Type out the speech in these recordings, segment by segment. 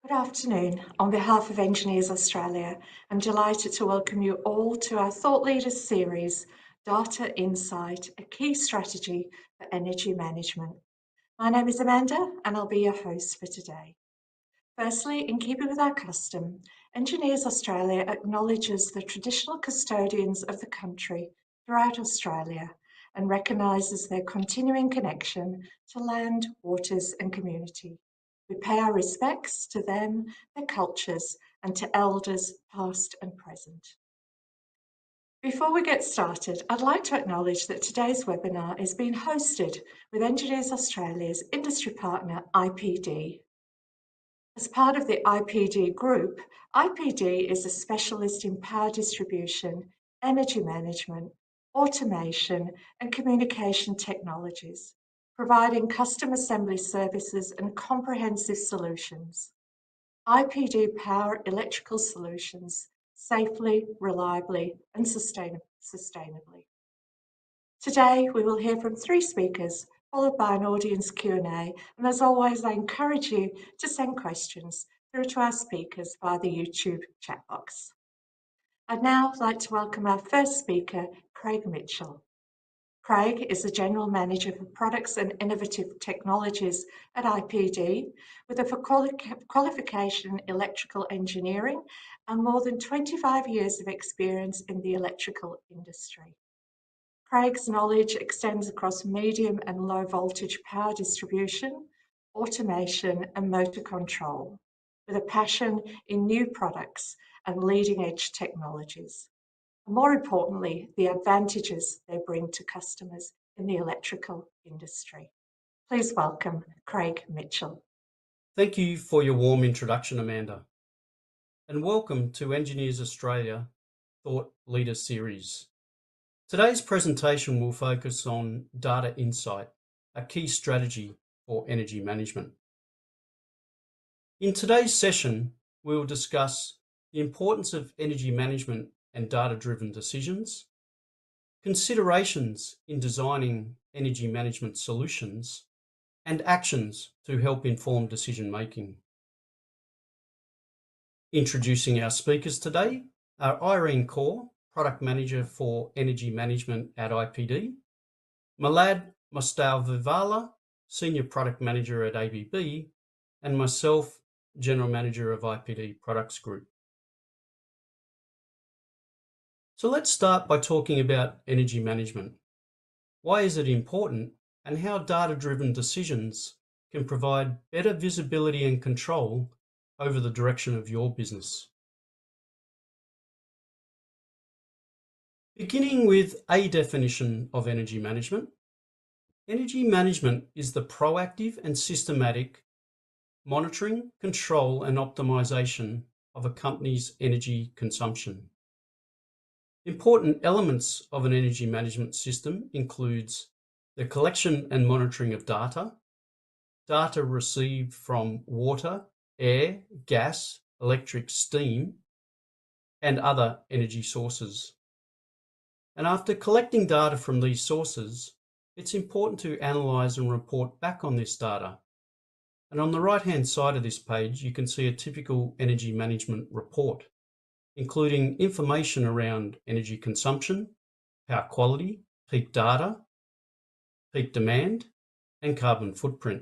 Good afternoon. On behalf of Engineers Australia, I'm delighted to welcome you all to our Thought Leaders series, Data Insight, a Key Strategy for Energy Management. My name is Amanda and I'll be your host for today. Firstly, in keeping with our custom, Engineers Australia acknowledges the traditional custodians of the country throughout Australia and recognises their continuing connection to land, waters and community. We pay our respects to them, their cultures and to elders past and present. Before we get started, I'd like to acknowledge that today's webinar is being hosted with Engineers Australia's industry partner IPD. As part of the IPD group, IPD is a specialist in power distribution, energy management, automation, and communication technologies, providing custom assembly services and comprehensive solutions. IPD power electrical solutions safely, reliably, and sustainably. Today, we will hear from 3 speakers, followed by an audience Q&A, and as always, I encourage you to send questions through to our speakers via the YouTube chat box. I'd now like to welcome our first speaker, Craig Mitchell. Craig is the General Manager for Products and Innovative Technologies at IPD, with a qualification in electrical engineering and more than 25 years of experience in the electrical industry. Craig's knowledge extends across medium and low voltage power distribution, automation and motor control, with a passion in new products and leading edge technologies. And more importantly, the advantages they bring to customers in the electrical industry. Please welcome Craig Mitchell. Thank you for your warm introduction, Amanda, and welcome to Engineers Australia Thought Leader Series. Today's presentation will focus on data insight, a key strategy for energy management. In today's session, we will discuss the importance of energy management and data-driven decisions, considerations in designing energy management solutions, and actions to help inform decision-making. Introducing our speakers today are Irene Kaur, Product Manager for Energy Management at IPD, Milad Mostavivala, Senior Product Manager at ABB, and myself, General Manager of IPD Products Group. So let's start by talking about energy management. Why is it important, and how data-driven decisions can provide better visibility and control over the direction of your business? Beginning with a definition of energy management, energy management is the proactive and systematic monitoring, control, and optimization of a company's energy consumption. Important elements of an energy management system includes the collection and monitoring of data, data received from water, air, gas, electric, steam, and other energy sources. And after collecting data from these sources, it's important to analyse and report back on this data. And on the right-hand side of this page, you can see a typical energy management report, including information around energy consumption, power quality, peak data, peak demand, and carbon footprint.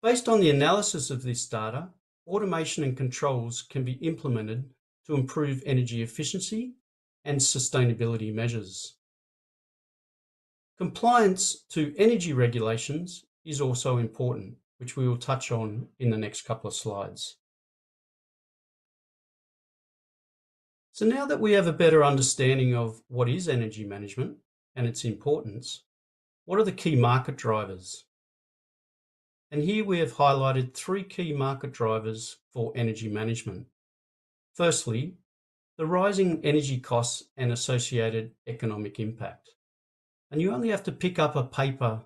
Based on the analysis of this data, automation and controls can be implemented to improve energy efficiency and sustainability measures. Compliance to energy regulations is also important, which we will touch on in the next couple of slides. So now that we have a better understanding of what is energy management and its importance, what are the key market drivers? And here we have highlighted 3 key market drivers for energy management. Firstly, the rising energy costs and associated economic impact. And you only have to pick up a paper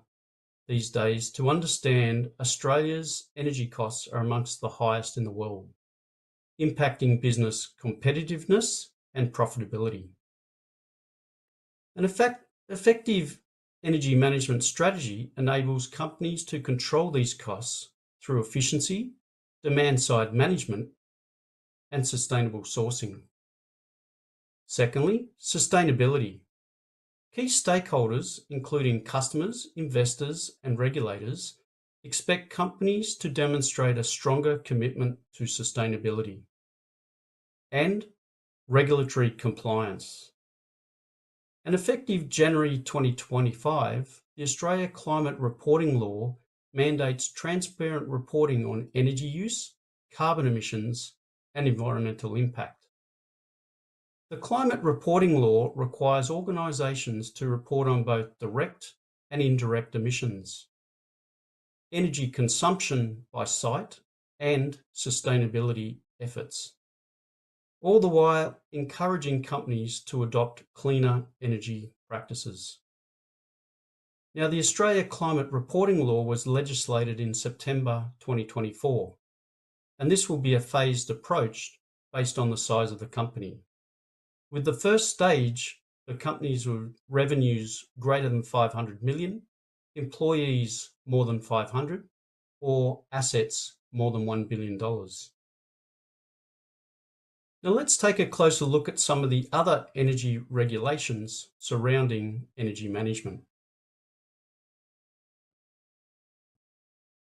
these days to understand Australia's energy costs are amongst the highest in the world, impacting business competitiveness and profitability. An effective energy management strategy enables companies to control these costs through efficiency, demand-side management, and sustainable sourcing. Secondly, sustainability. Key stakeholders, including customers, investors, and regulators, expect companies to demonstrate a stronger commitment to sustainability. And regulatory compliance. And effective January 2025, the Australia Climate Reporting Law mandates transparent reporting on energy use, carbon emissions, and environmental impact. The Climate Reporting Law requires organisations to report on both direct and indirect emissions, energy consumption by site, and sustainability efforts, all the while encouraging companies to adopt cleaner energy practices. Now, the Australia Climate Reporting Law was legislated in September 2024, and this will be a phased approach based on the size of the company. With the first stage, the companies with revenues greater than 500 million, employees more than 500, or assets more than $1 billion. Now let's take a closer look at some of the other energy regulations surrounding energy management.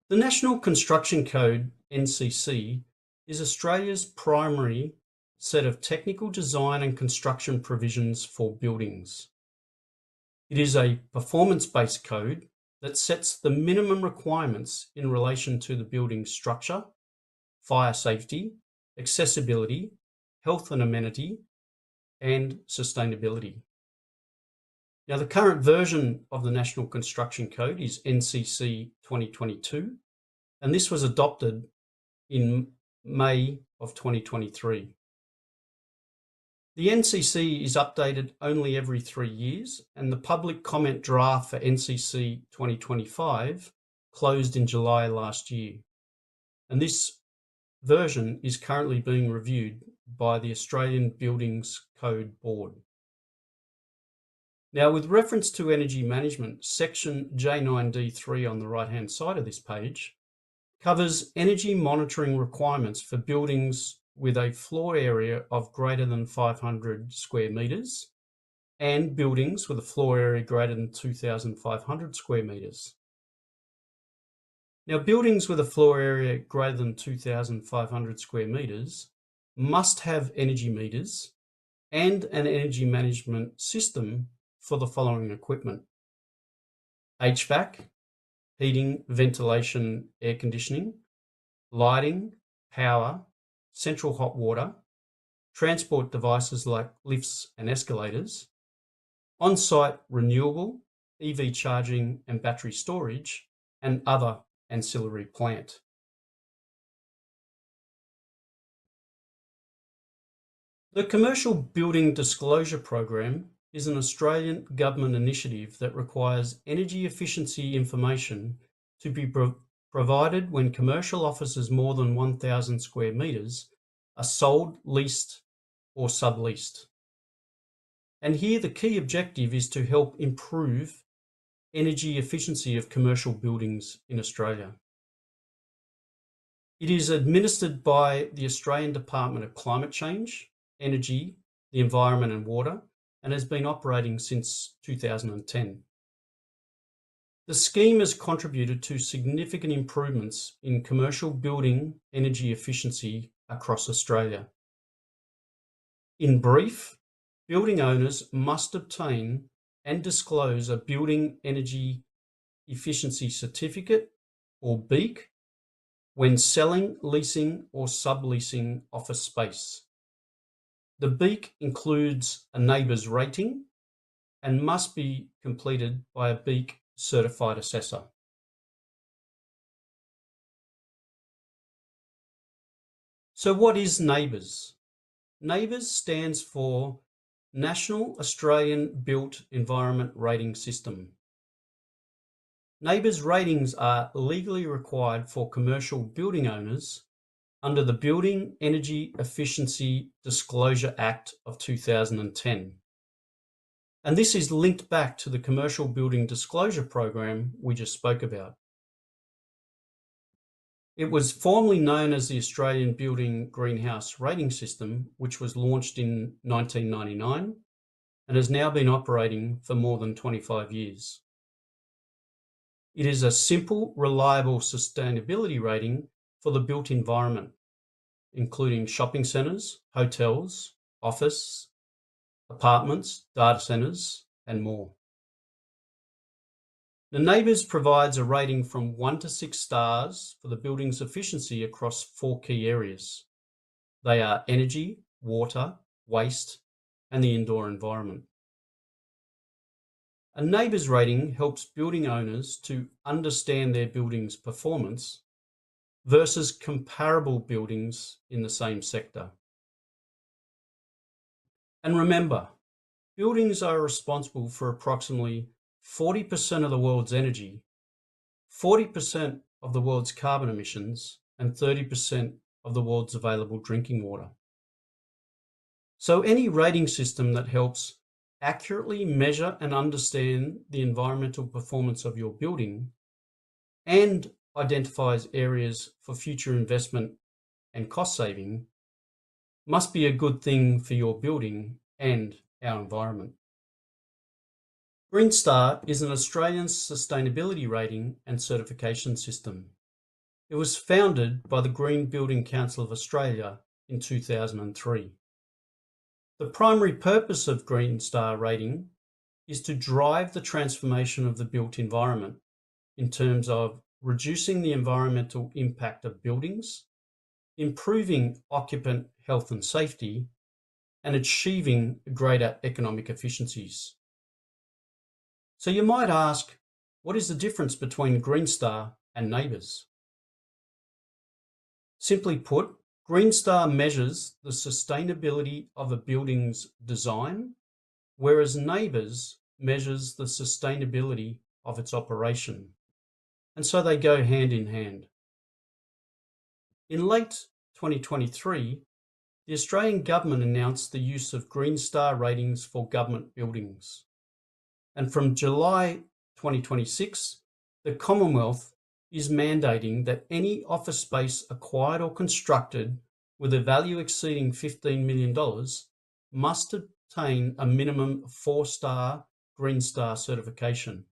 The National Construction Code, NCC, is Australia's primary set of technical design and construction provisions for buildings. It is a performance-based code that sets the minimum requirements in relation to the building's structure, fire safety, accessibility, health and amenity, and sustainability. Now, the current version of the National Construction Code is NCC 2022, and this was adopted in May of 2023. The NCC is updated only every 3 years, and the public comment draft for NCC 2025 closed in July last year. And this version is currently being reviewed by the Australian Buildings Code Board. Now, with reference to energy management, section J9D3 on the right-hand side of this page covers energy monitoring requirements for buildings with a floor area of greater than 500 square metres and buildings with a floor area greater than 2,500 square metres. Now, buildings with a floor area greater than 2,500 square metres must have energy meters and an energy management system for the following equipment: HVAC, heating, ventilation, air conditioning, lighting, power, central hot water, transport devices like lifts and escalators, on-site renewable, EV charging and battery storage, and other ancillary plant. The Commercial Building Disclosure Program is an Australian government initiative that requires energy efficiency information to be provided when commercial offices more than 1,000 square metres are sold, leased, or subleased. And here the key objective is to help improve energy efficiency of commercial buildings in Australia. It is administered by the Australian Department of Climate Change, Energy, the Environment and Water, and has been operating since 2010. The scheme has contributed to significant improvements in commercial building energy efficiency across Australia. In brief, building owners must obtain and disclose a Building Energy Efficiency Certificate, or BEEC, when selling, leasing, or subleasing office space. The BEEC includes a NABERS rating and must be completed by a BEEC certified assessor. So what is NABERS? NABERS stands for National Australian Built Environment Rating System. NABERS ratings are legally required for commercial building owners under the Building Energy Efficiency Disclosure Act of 2010. And this is linked back to the Commercial Building Disclosure Program we just spoke about. It was formerly known as the Australian Building Greenhouse Rating System, which was launched in 1999 and has now been operating for more than 25 years. It is a simple, reliable sustainability rating for the built environment, including shopping centres, hotels, office, apartments, data centres, and more. The NABERS provides a rating from 1 to 6 stars for the building's efficiency across 4 key areas. They are energy, water, waste, and the indoor environment. A NABERS rating helps building owners to understand their building's performance versus comparable buildings in the same sector. And remember, buildings are responsible for approximately 40% of the world's energy, 40% of the world's carbon emissions, and 30% of the world's available drinking water. So any rating system that helps accurately measure and understand the environmental performance of your building and identifies areas for future investment and cost saving must be a good thing for your building and our environment. Green Star is an Australian sustainability rating and certification system. It was founded by the Green Building Council of Australia in 2003. The primary purpose of Green Star rating is to drive the transformation of the built environment in terms of reducing the environmental impact of buildings, improving occupant health and safety, and achieving greater economic efficiencies. So you might ask, what is the difference between Green Star and NABERS? Simply put, Green Star measures the sustainability of a building's design, whereas NABERS measures the sustainability of its operation. And so they go hand in hand. In late 2023, the Australian government announced the use of Green Star ratings for government buildings. And from July 2026, the Commonwealth is mandating that any office space acquired or constructed with a value exceeding $15 million must obtain a minimum 4-star Green Star certification.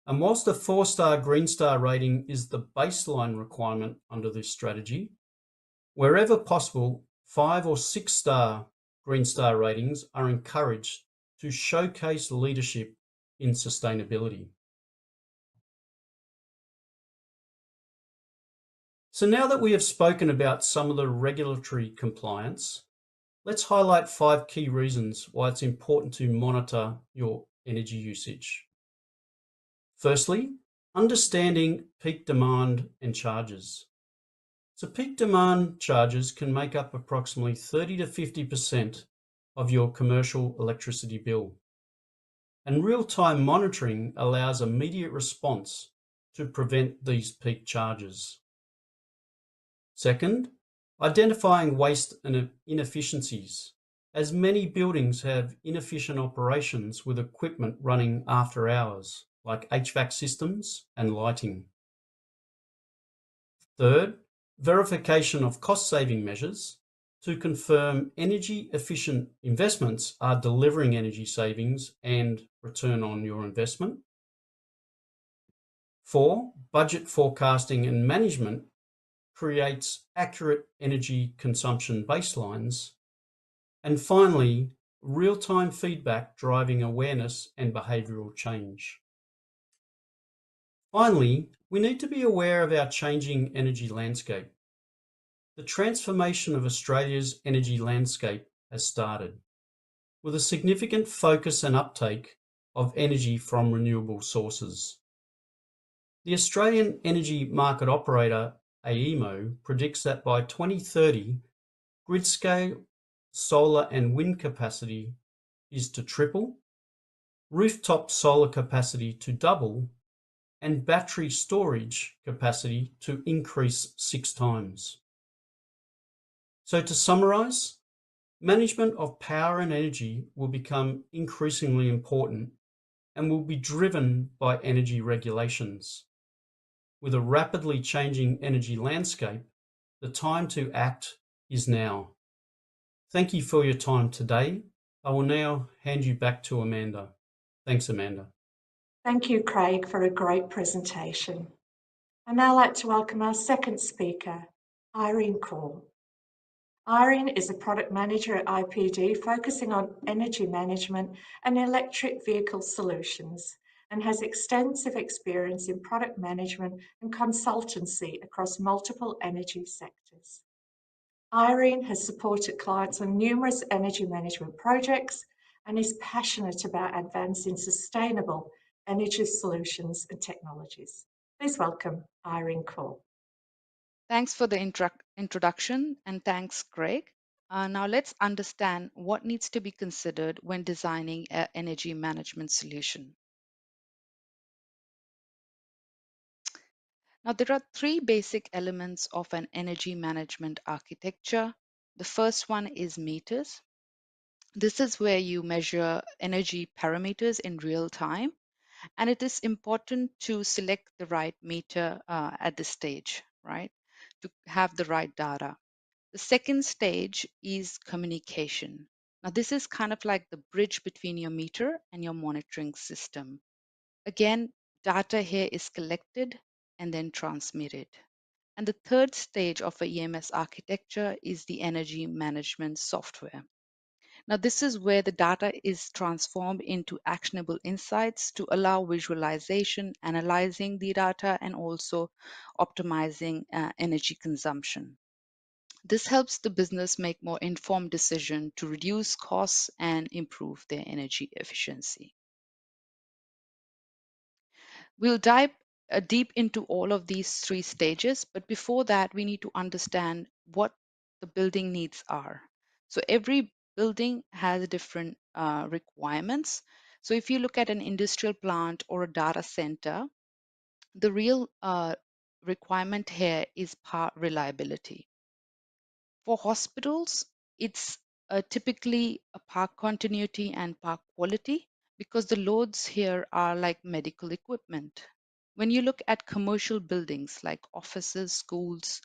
And whilst a 4-star Green Star rating is the baseline requirement under this strategy, wherever possible, 5 or 6-star Green Star ratings are encouraged to showcase leadership in sustainability. So now that we have spoken about some of the regulatory compliance, let's highlight 5 key reasons why it's important to monitor your energy usage. Firstly, understanding peak demand and charges. So peak demand charges can make up approximately 30 to 50% of your commercial electricity bill. And real-time monitoring allows immediate response to prevent these peak charges. Second, identifying waste and inefficiencies, as many buildings have inefficient operations with equipment running after hours, like HVAC systems and lighting. Third, verification of cost-saving measures to confirm energy-efficient investments are delivering energy savings and return on your investment. 4, budget forecasting and management creates accurate energy consumption baselines. And finally, real-time feedback driving awareness and behavioural change. Finally, we need to be aware of our changing energy landscape. The transformation of Australia's energy landscape has started, with a significant focus and uptake of energy from renewable sources. The Australian Energy Market Operator, AEMO, predicts that by 2030, grid-scale solar and wind capacity is to triple, rooftop solar capacity to double, and battery storage capacity to increase 6 times. So to summarise, management of power and energy will become increasingly important and will be driven by energy regulations. With a rapidly changing energy landscape, the time to act is now. Thank you for your time today. I will now hand you back to Amanda. Thanks, Amanda. Thank you, Craig, for a great presentation. I'd now like to welcome our second speaker, Irene Call. Irene is a product manager at IPD focusing on energy management and electric vehicle solutions and has extensive experience in product management and consultancy across multiple energy sectors. Irene has supported clients on numerous energy management projects and is passionate about advancing sustainable energy solutions and technologies. Please welcome Irene Call. Thanks for the introduction and thanks, Greg. Now let's understand what needs to be considered when designing an energy management solution. Now there are three basic elements of an energy management architecture. The first one is meters. This is where you measure energy parameters in real time, and it is important to select the right meter at this stage, right? To have the right data. The second stage is communication. Now, this is kind of like the bridge between your meter and your monitoring system. Again, data here is collected and then transmitted. And the third stage of a EMS architecture is the energy management software. Now, this is where the data is transformed into actionable insights to allow visualization, analyzing the data, and also optimizing energy consumption. This helps the business make more informed decisions to reduce costs and improve their energy efficiency. We'll dive deep into all of these three stages, but before that, we need to understand what the building needs are. So every building has different requirements. So if you look at an industrial plant or a data center, the real requirement here is power reliability. For hospitals, it's typically a park continuity and park quality because the loads here are like medical equipment. When you look at commercial buildings like offices, schools,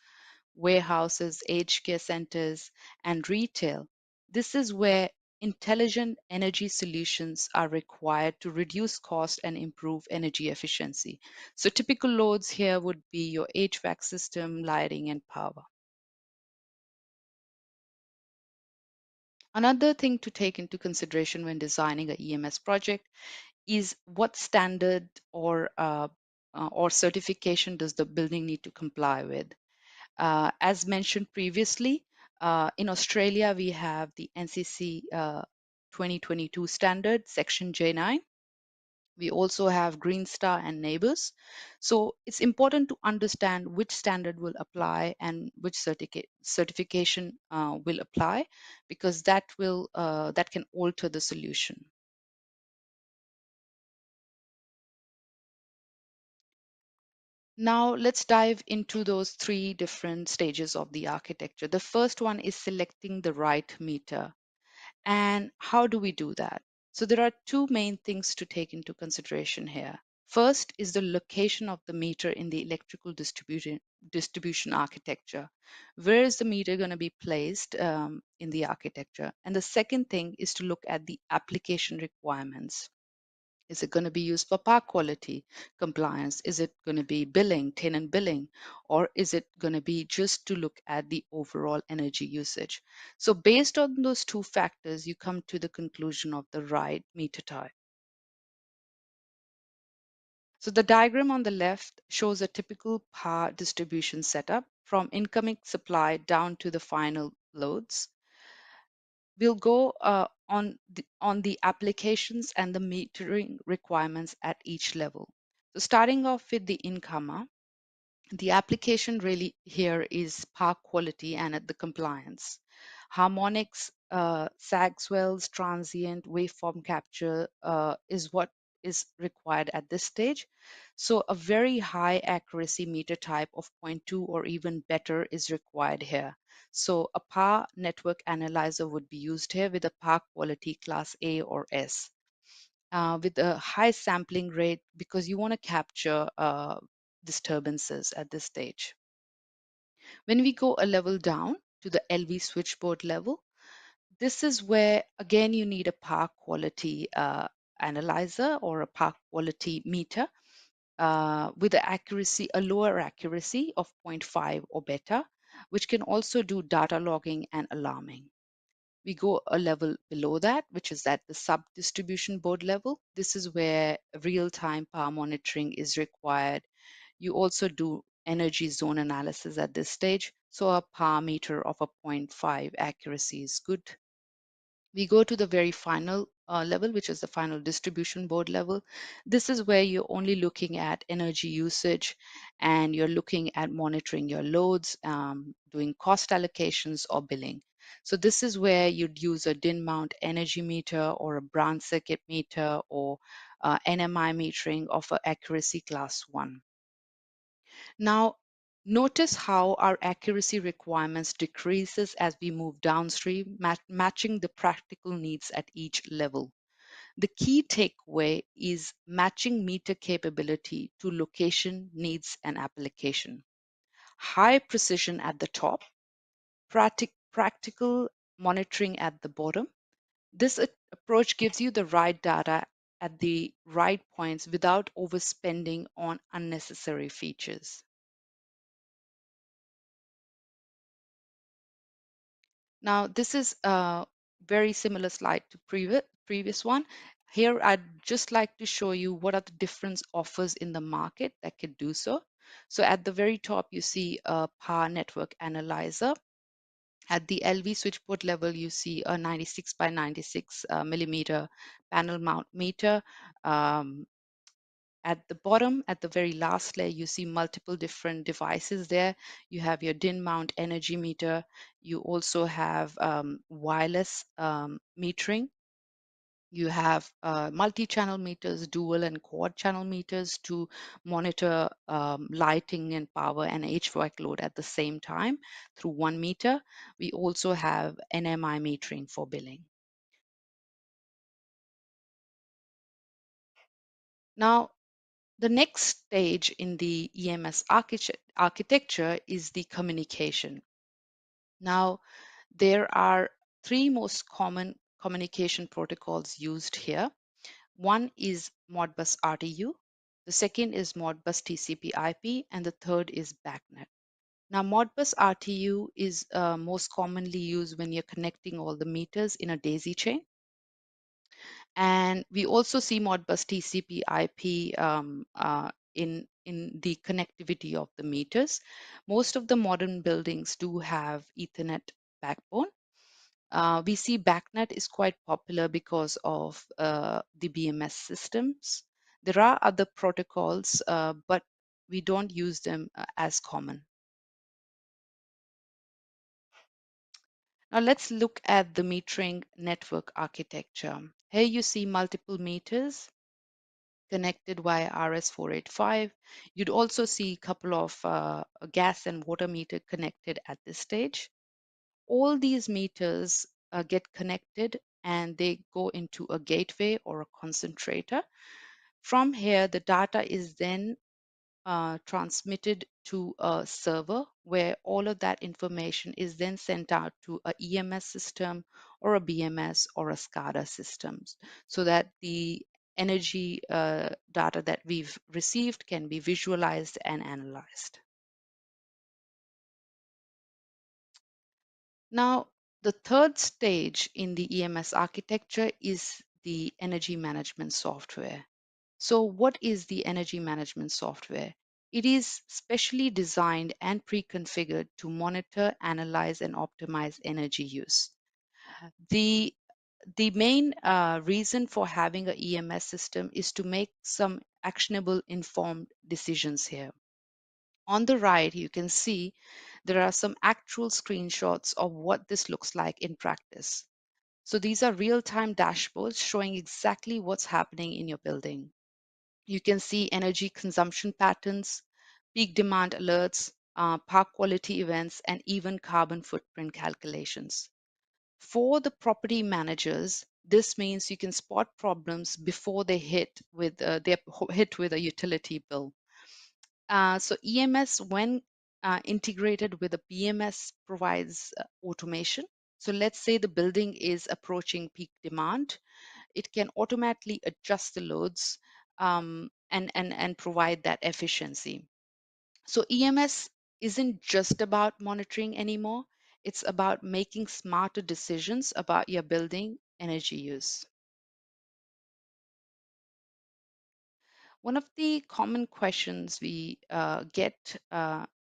warehouses, aged care centers, and retail, this is where intelligent energy solutions are required to reduce cost and improve energy efficiency. So typical loads here would be your HVAC system, lighting, and power. Another thing to take into consideration when designing a EMS project is what standard or certification does the building need to comply with. As mentioned previously, in Australia, we have the NCC 2022 standard, section J9. We also have Green Star and Neighbors. So it's important to understand which standard will apply and which certification will apply, because that can alter the solution. Now let's dive into those three different stages of the architecture. The first one is selecting the right meter. And how do we do that? So there are two main things to take into consideration here. First is the location of the meter in the electrical distribution architecture. Where is the meter going to be placed in the architecture? And the second thing is to look at the application requirements. Is it going to be used for power quality compliance? Is it going to be billing, tenant billing? Or is it going to be just to look at the overall energy usage? So based on those two factors, you come to the conclusion of the right meter type. So the diagram on the left shows a typical power distribution setup from incoming supply down to the final loads. We'll go on the applications and the metering requirements at each level. So starting off with the incomer, the application really here is power quality and at the compliance. Harmonics, sag swells, transient, waveform capture is what is required at this stage. So a very high accuracy meter type of 0.2 or even better is required here. So a power network analyzer would be used here with a power quality class A or S. With a high sampling rate because you want to capture disturbances at this stage. When we go a level down to the LV switchboard level, this is where again you need a power quality analyzer or a power quality meter with a lower accuracy of 0.5 or better, which can also do data logging and alarming. We go a level below that, which is at the sub-distribution board level. This is where real-time power monitoring is required. You also do energy zone analysis at this stage, so a power meter of a 0.5 accuracy is good. We go to the very final level, which is the final distribution board level. This is where you're only looking at energy usage and you're looking at monitoring your loads, doing cost allocations or billing. So this is where you'd use a DIN mount energy meter or a Brown circuit meter or NMI metering of a accuracy class 1. Now, notice how our accuracy requirements decreases as we move downstream, matching the practical needs at each level. The key takeaway is matching meter capability to location, needs, and application. High precision at the top, practical monitoring at the bottom. This approach gives you the right data at the right points without overspending on unnecessary features. Now, this is a very similar slide to previous one. Here, I'd just like to show you what are the different offers in the market that could do so. So at the very top, you see a power network analyzer. At the LV switchboard level, you see a 96 by 96 millimeter panel mount meter. At the bottom, at the very last layer, you see multiple different devices there. You have your DIN mount energy meter. You also have wireless metering. You have multi-channel meters, dual and quad channel meters to monitor lighting and power and HVAC load at the same time through one meter. We also have NMI metering for billing. Now, the next stage in the EMS architecture is the communication. Now, there are three most common communication protocols used here. One is Modbus RTU, the second is Modbus TCP IP, and the third is BACnet. Now, Modbus RTU is most commonly used when you're connecting all the meters in a daisy chain. And we also see Modbus TCP IP in the connectivity of the meters. Most of the modern buildings do have Ethernet backbone. We see BACnet is quite popular because of the BMS systems. There are other protocols, but we don't use them as common. Now let's look at the metering network architecture. Here you see multiple meters connected via RS485. You'd also see a couple of gas and water meter connected at this stage. All these meters get connected and they go into a gateway or a concentrator. From here, the data is then transmitted to a server where all of that information is then sent out to a EMS system or a BMS or a SCADA systems so that the energy data that we've received can be visualized and analyzed. Now, the third stage in the EMS architecture is the energy management software. So what is the energy management software? It is specially designed and pre-configured to monitor, analyze, and optimize energy use. The main reason for having an EMS system is to make some actionable informed decisions here. On the right, you can see there are some actual screenshots of what this looks like in practice. So these are real-time dashboards showing exactly what's happening in your building. You can see energy consumption patterns, peak demand alerts, park quality events, and even carbon footprint calculations. For the property managers, this means you can spot problems before they hit with a utility bill. So EMS, when integrated with a BMS, provides automation. So let's say the building is approaching peak demand. It can automatically adjust the loads and provide that efficiency. So EMS isn't just about monitoring anymore. It's about making smarter decisions about your building energy use. One of the common questions we get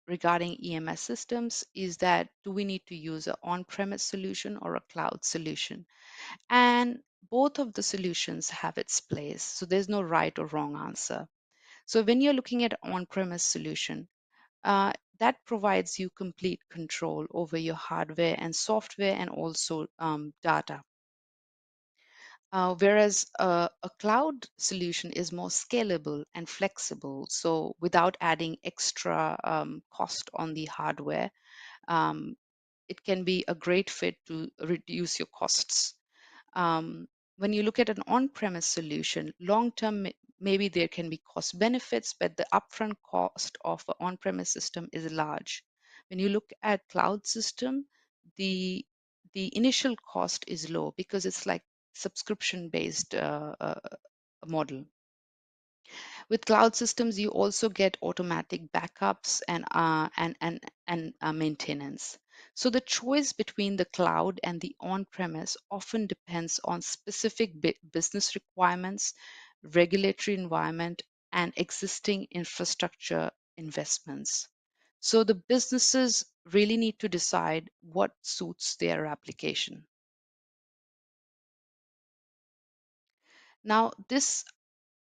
regarding EMS systems is that do we need to use an on-premise solution or a cloud solution? And both of the solutions have its place. So there's no right or wrong answer. So when you're looking at an on-premise solution, that provides you complete control over your hardware and software and also data. Whereas a cloud solution is more scalable and flexible. So without adding extra cost on the hardware, um, it can be a great fit to reduce your costs. When you look at an on-premise solution, long-term, maybe there can be cost benefits, but the upfront cost of an on-premise system is large. When you look at cloud system, the the initial cost is low because it's like subscription-based model. With cloud systems, you also get automatic backups and maintenance. So the choice between the cloud and the on-premise often depends on specific business requirements, regulatory environment, and existing infrastructure investments. So the businesses really need to decide what suits their application. Now, this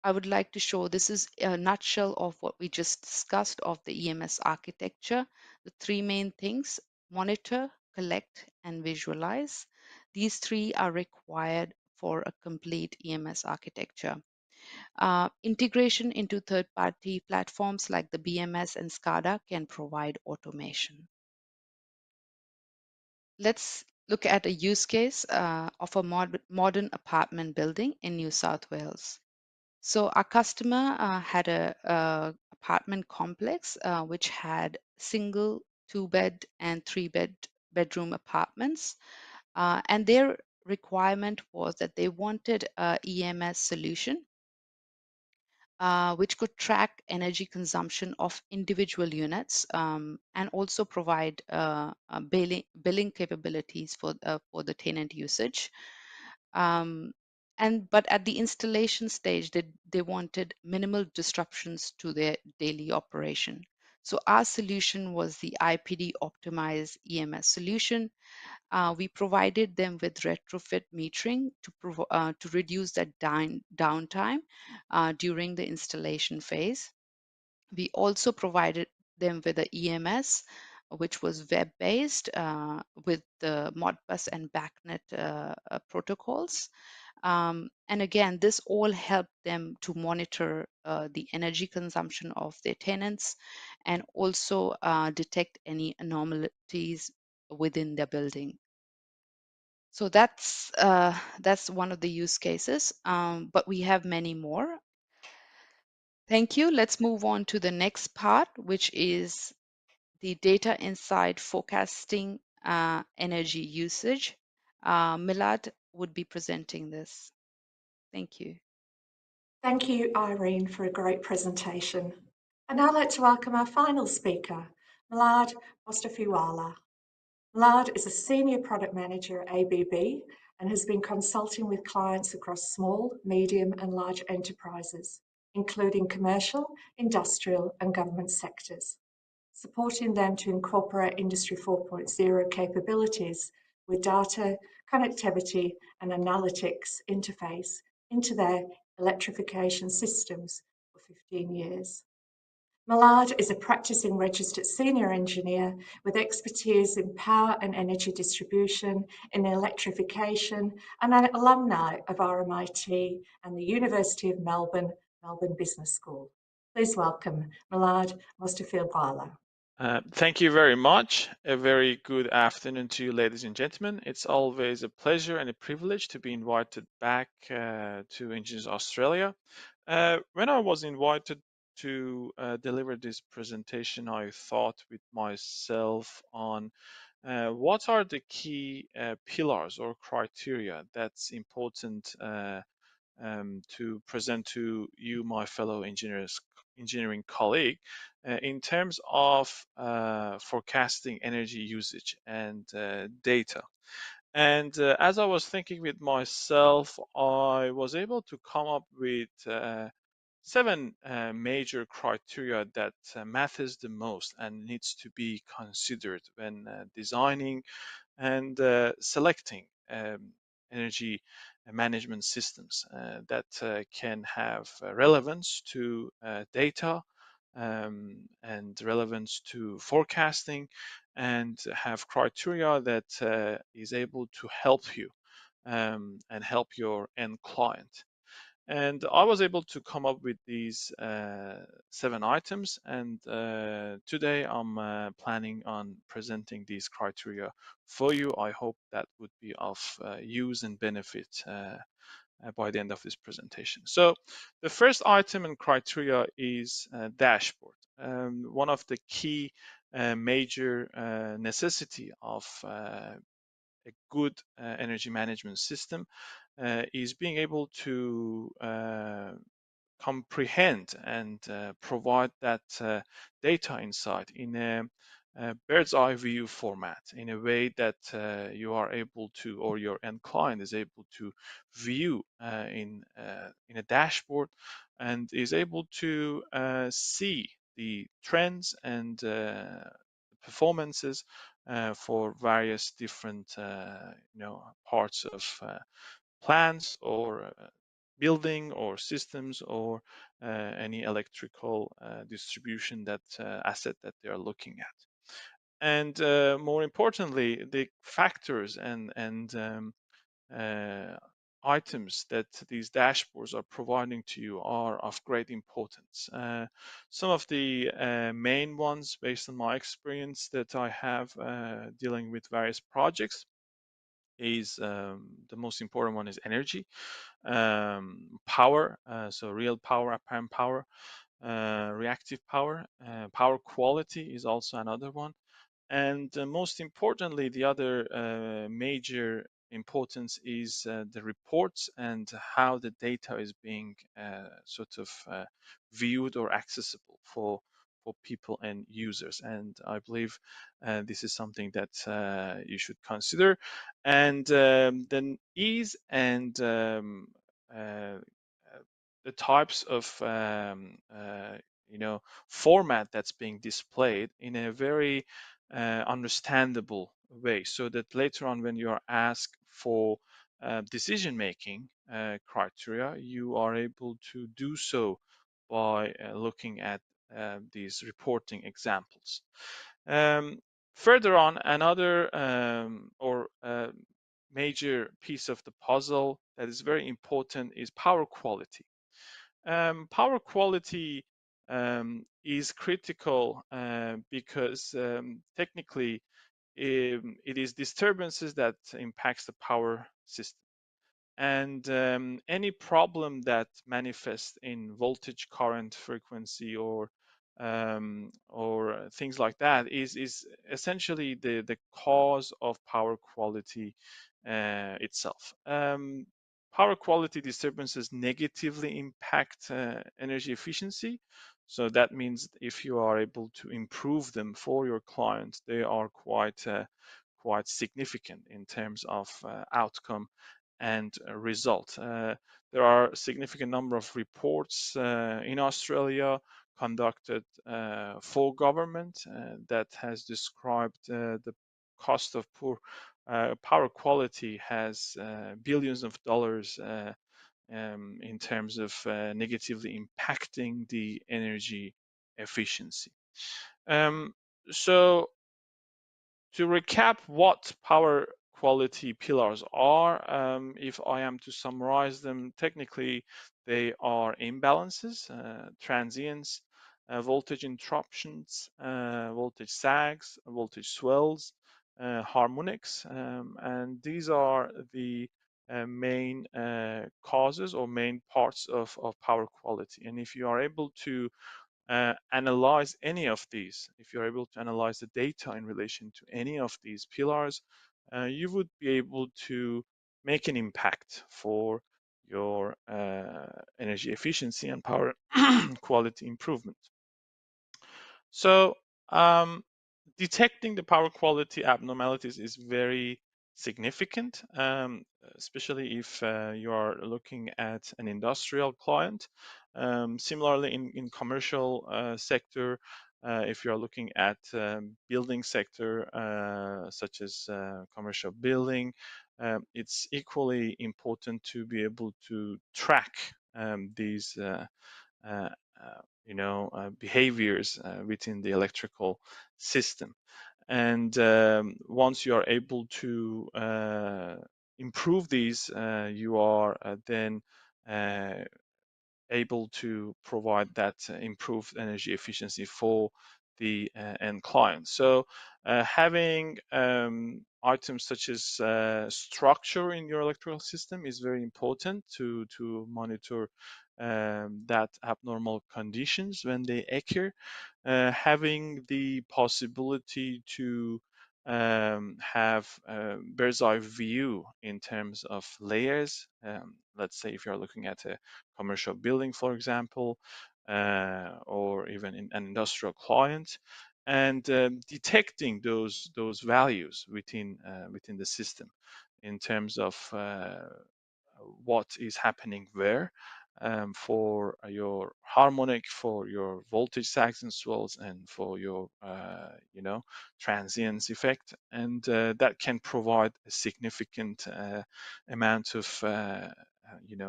I would like to show this is a nutshell of what we just discussed of the EMS architecture. The three main things: monitor, collect, and visualize. These three are required for a complete EMS architecture. Integration into third-party platforms like the BMS and SCADA can provide automation. Let's look at a use case of a modern apartment building in New South Wales. So our customer had a apartment complex which had single, two-bed, and three-bedroom apartments, and their requirement was that they wanted a EMS solution which could track energy consumption of individual units and also provide billing capabilities for the tenant usage. Um, but at the installation stage, they wanted minimal disruptions to their daily operation. So our solution was the IPD optimized EMS solution. We provided them with retrofit metering to reduce that downtime during the installation phase. We also provided them with a EMS, which was web-based with the Modbus and BACnet protocols. And again, this all helped them to monitor the energy consumption of their tenants and also detect any anomalies within their building. So that's one of the use cases, but we have many more. Thank you. Let's move on to the next part, which is the data insight forecasting energy usage. Milad would be presenting this. Thank you. Thank you, Irene, for a great presentation. I'd now like to welcome our final speaker, Milad Mostafiwala. Milad is a Senior Product Manager at ABB and has been consulting with clients across small, medium and large enterprises, including commercial, industrial and government sectors, supporting them to incorporate Industry 4.0 capabilities with data, connectivity and analytics interface into their electrification systems for 15 years. Milad is a practicing registered senior engineer with expertise in power and energy distribution, in electrification, and an alumni of RMIT and the University of Melbourne, Melbourne Business School. Please welcome Milad Mostafiwala. Thank you very much. A very good afternoon to you, ladies and gentlemen. It's always a pleasure and a privilege to be invited back to Engineers Australia. When I was invited to deliver this presentation, I thought with myself on what are the key pillars or criteria that's important to present to you, my fellow engineering colleague, in terms of forecasting energy usage and data. And as I was thinking with myself, I was able to come up with 7 major criteria that matters the most and needs to be considered when designing and selecting energy management systems that can have relevance to data and relevance to forecasting, and have criteria that is able to help you and help your end client. And I was able to come up with these 7 items, and today I'm planning on presenting these criteria for you. I hope that would be of use and benefit by the end of this presentation. So the first item and criteria is dashboard. One of the key major necessity of a good energy management system is being able to comprehend and provide that data insight in a bird's eye view format, in a way that you are able to, or your end client is able to view in a dashboard, and is able to see the trends and performances for various different parts of plants or building or systems, or any electrical distribution that asset that they are looking at. And more importantly, the factors and items that these dashboards are providing to you are of great importance. Some of the main ones, based on my experience that I have dealing with various projects, is the most important one is energy, power, so real power, apparent power, reactive power, power quality is also another one. And most importantly, the other major importance is the reports and how the data is being viewed or accessible for people and users. And I believe this is something that you should consider. And then ease and uh, the types of format that's being displayed in a very understandable way, so that later on, when you are asked for decision making criteria, you are able to do so by looking at these reporting examples. Further on, another or major piece of the puzzle that is very important is power quality. Power quality is critical because technically it is disturbances that impacts the power system, and any problem that manifests in voltage, current, frequency, or things like that is essentially the cause of power quality itself. Power quality disturbances negatively impact energy efficiency. So that means if you are able to improve them for your client, they are quite significant in terms of outcome and result. There are a significant number of reports in Australia conducted for government that has described the cost of poor power quality has billions of dollars in terms of negatively impacting the energy efficiency. So to recap what power quality pillars are, if I am to summarize them, technically they are imbalances, transients, voltage interruptions, voltage sags, voltage swells, harmonics, and these are the main causes or main parts of power quality. And if you are able to analyze any of these, if you're able to analyze the data in relation to any of these pillars, you would be able to make an impact for your energy efficiency and power quality improvement. So detecting the power quality abnormalities is very significant, especially if you are looking at an industrial client. Similarly, in commercial sector, if you are looking at building sector, such as commercial building, it's equally important to be able to track these uh, behaviors within the electrical system. And once you are able to improve these, you are then able to provide that improved energy efficiency for the end client. So having items such as structure in your electrical system is very important to monitor that abnormal conditions when they occur. Having the possibility to have a bird's eye view in terms of layers. Let's say if you're looking at a commercial building, for example, or even in an industrial client, and detecting those values within the system in terms of what is happening where, for your harmonic, for your voltage sags and swells, and for your transience effect, and that can provide a significant amount of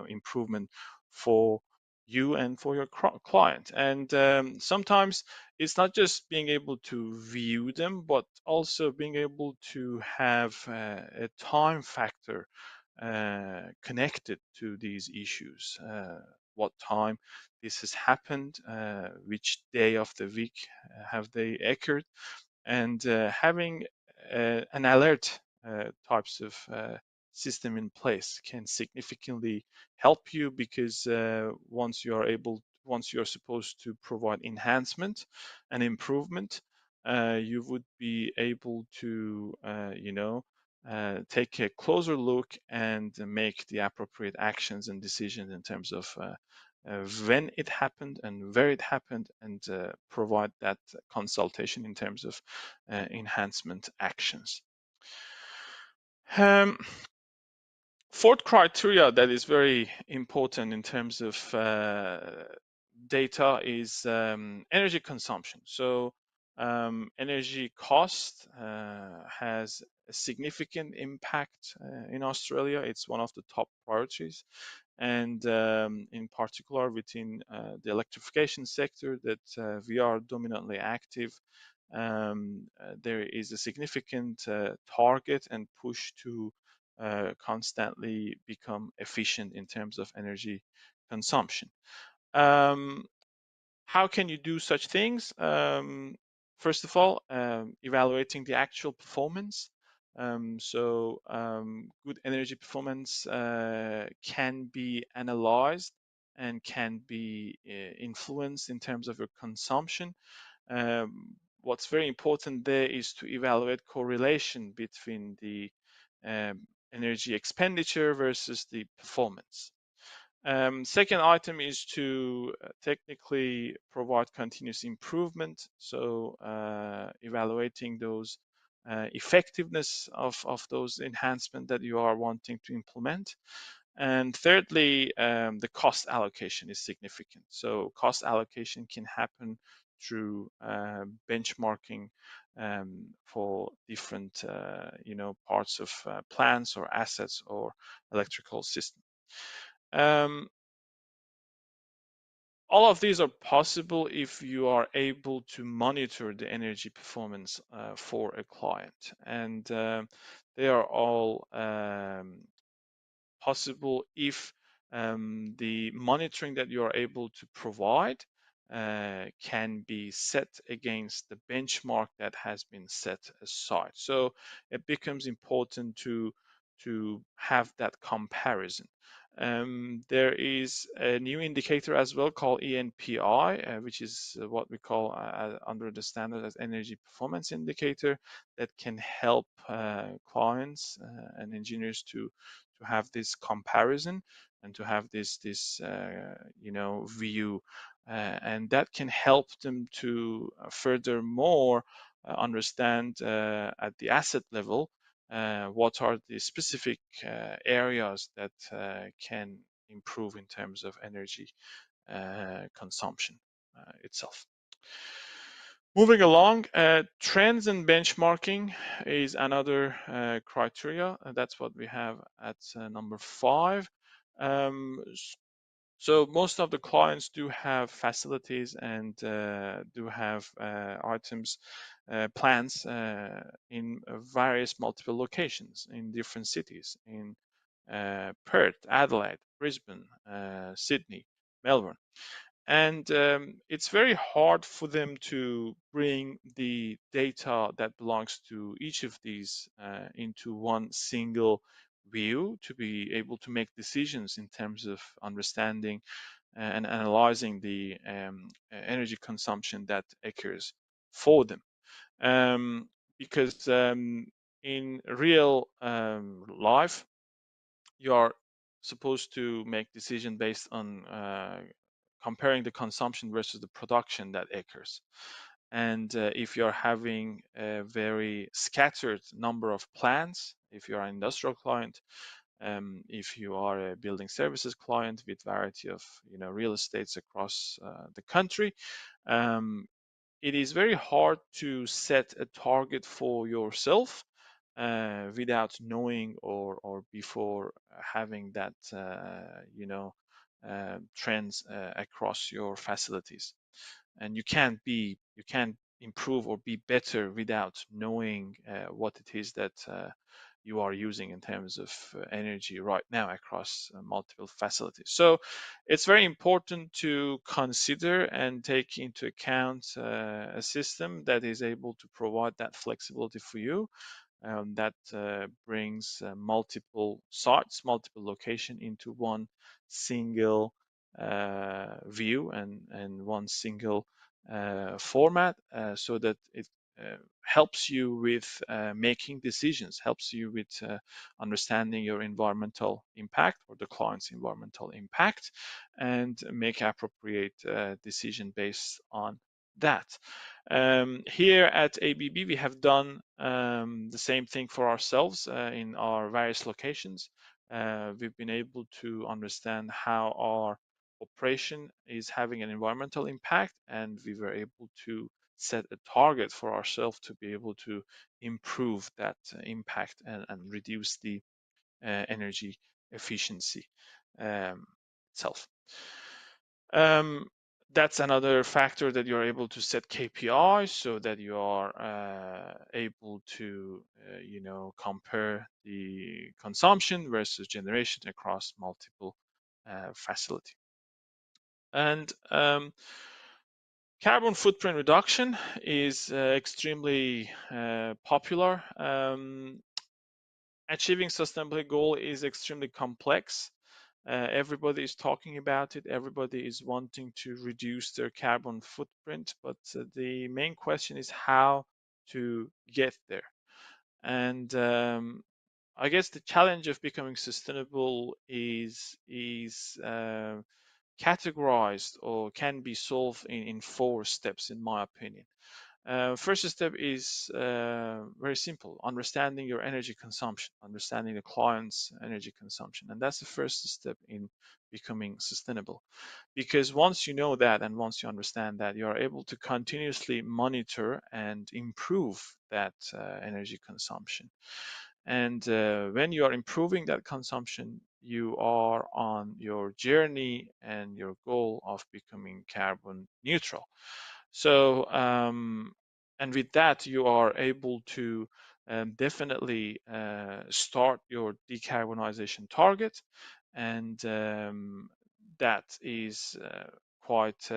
improvement for you and for your client. And sometimes it's not just being able to view them, but also being able to have a time factor connected to these issues. What time this has happened, which day of the week have they occurred, and having an alert types of system in place can significantly help you, because once you're supposed to provide enhancement and improvement, you would be able to take a closer look and make the appropriate actions and decisions in terms of when it happened and where it happened, and provide that consultation in terms of enhancement actions. Fourth criteria that is very important in terms of data is energy consumption. So energy cost has a significant impact in Australia. It's one of the top priorities, and in particular within the electrification sector that we are dominantly active, there is a significant target and push to constantly become efficient in terms of energy consumption. How can you do such things? First of all, evaluating the actual performance. Good energy performance can be analyzed and can be influenced in terms of your consumption. What's very important there is to evaluate correlation between the energy expenditure versus the performance. Second item is to technically provide continuous improvement. So evaluating those effectiveness of those enhancements that you are wanting to implement. And thirdly, the cost allocation is significant. So cost allocation can happen through benchmarking for different parts of plants or assets or electrical system. All of these are possible if you are able to monitor the energy performance for a client, and they are all possible if the monitoring that you are able to provide can be set against the benchmark that has been set aside. So it becomes important to have that comparison. There is a new indicator as well called ENPI, which is what we call under the standard as energy performance indicator, that can help clients and engineers to have this comparison and to have this view, and that can help them to furthermore understand at the asset level what are the specific areas that can improve in terms of energy consumption itself. Moving along, trends and benchmarking is another criteria. That's what we have at number 5. So most of the clients do have facilities and do have items, plans in various multiple locations in different cities, in Perth, Adelaide, Brisbane, Sydney, Melbourne. And it's very hard for them to bring the data that belongs to each of these into one single view to be able to make decisions in terms of understanding and analyzing the energy consumption that occurs for them. Because in real life, you are supposed to make decision based on comparing the consumption versus the production that occurs. And if you're having a very scattered number of plants, if you're an industrial client, if you are a building services client with variety of real estates across the country, it is very hard to set a target for yourself without knowing or before having that trends across your facilities. And you can't improve or be better without knowing what it is that you are using in terms of energy right now across multiple facilities. So it's very important to consider and take into account a system that is able to provide that flexibility for you, that brings multiple sites, multiple location into one single view and one single format, so that it helps you with making decisions, helps you with understanding your environmental impact or the client's environmental impact, and make appropriate decision based on that. Here at ABB, we have done the same thing for ourselves in our various locations. We've been able to understand how our operation is having an environmental impact, and we were able to set a target for ourselves to be able to improve that impact and reduce the energy efficiency itself. That's another factor, that you're able to set KPIs so that you are able to compare the consumption versus generation across multiple facility. And carbon footprint reduction is extremely popular. Achieving sustainability goal is extremely complex. Everybody is talking about it. Everybody is wanting to reduce their carbon footprint, but the main question is how to get there. And I guess the challenge of becoming sustainable is categorized or can be solved in 4 steps, in my opinion. First step is very simple: understanding your energy consumption, understanding the client's energy consumption. And that's the first step in becoming sustainable. Because once you know that, and once you understand that, you are able to continuously monitor and improve that energy consumption. And when you are improving that consumption, you are on your journey and your goal of becoming carbon neutral. So, and with that, you are able to definitely start your decarbonization target. And that is quite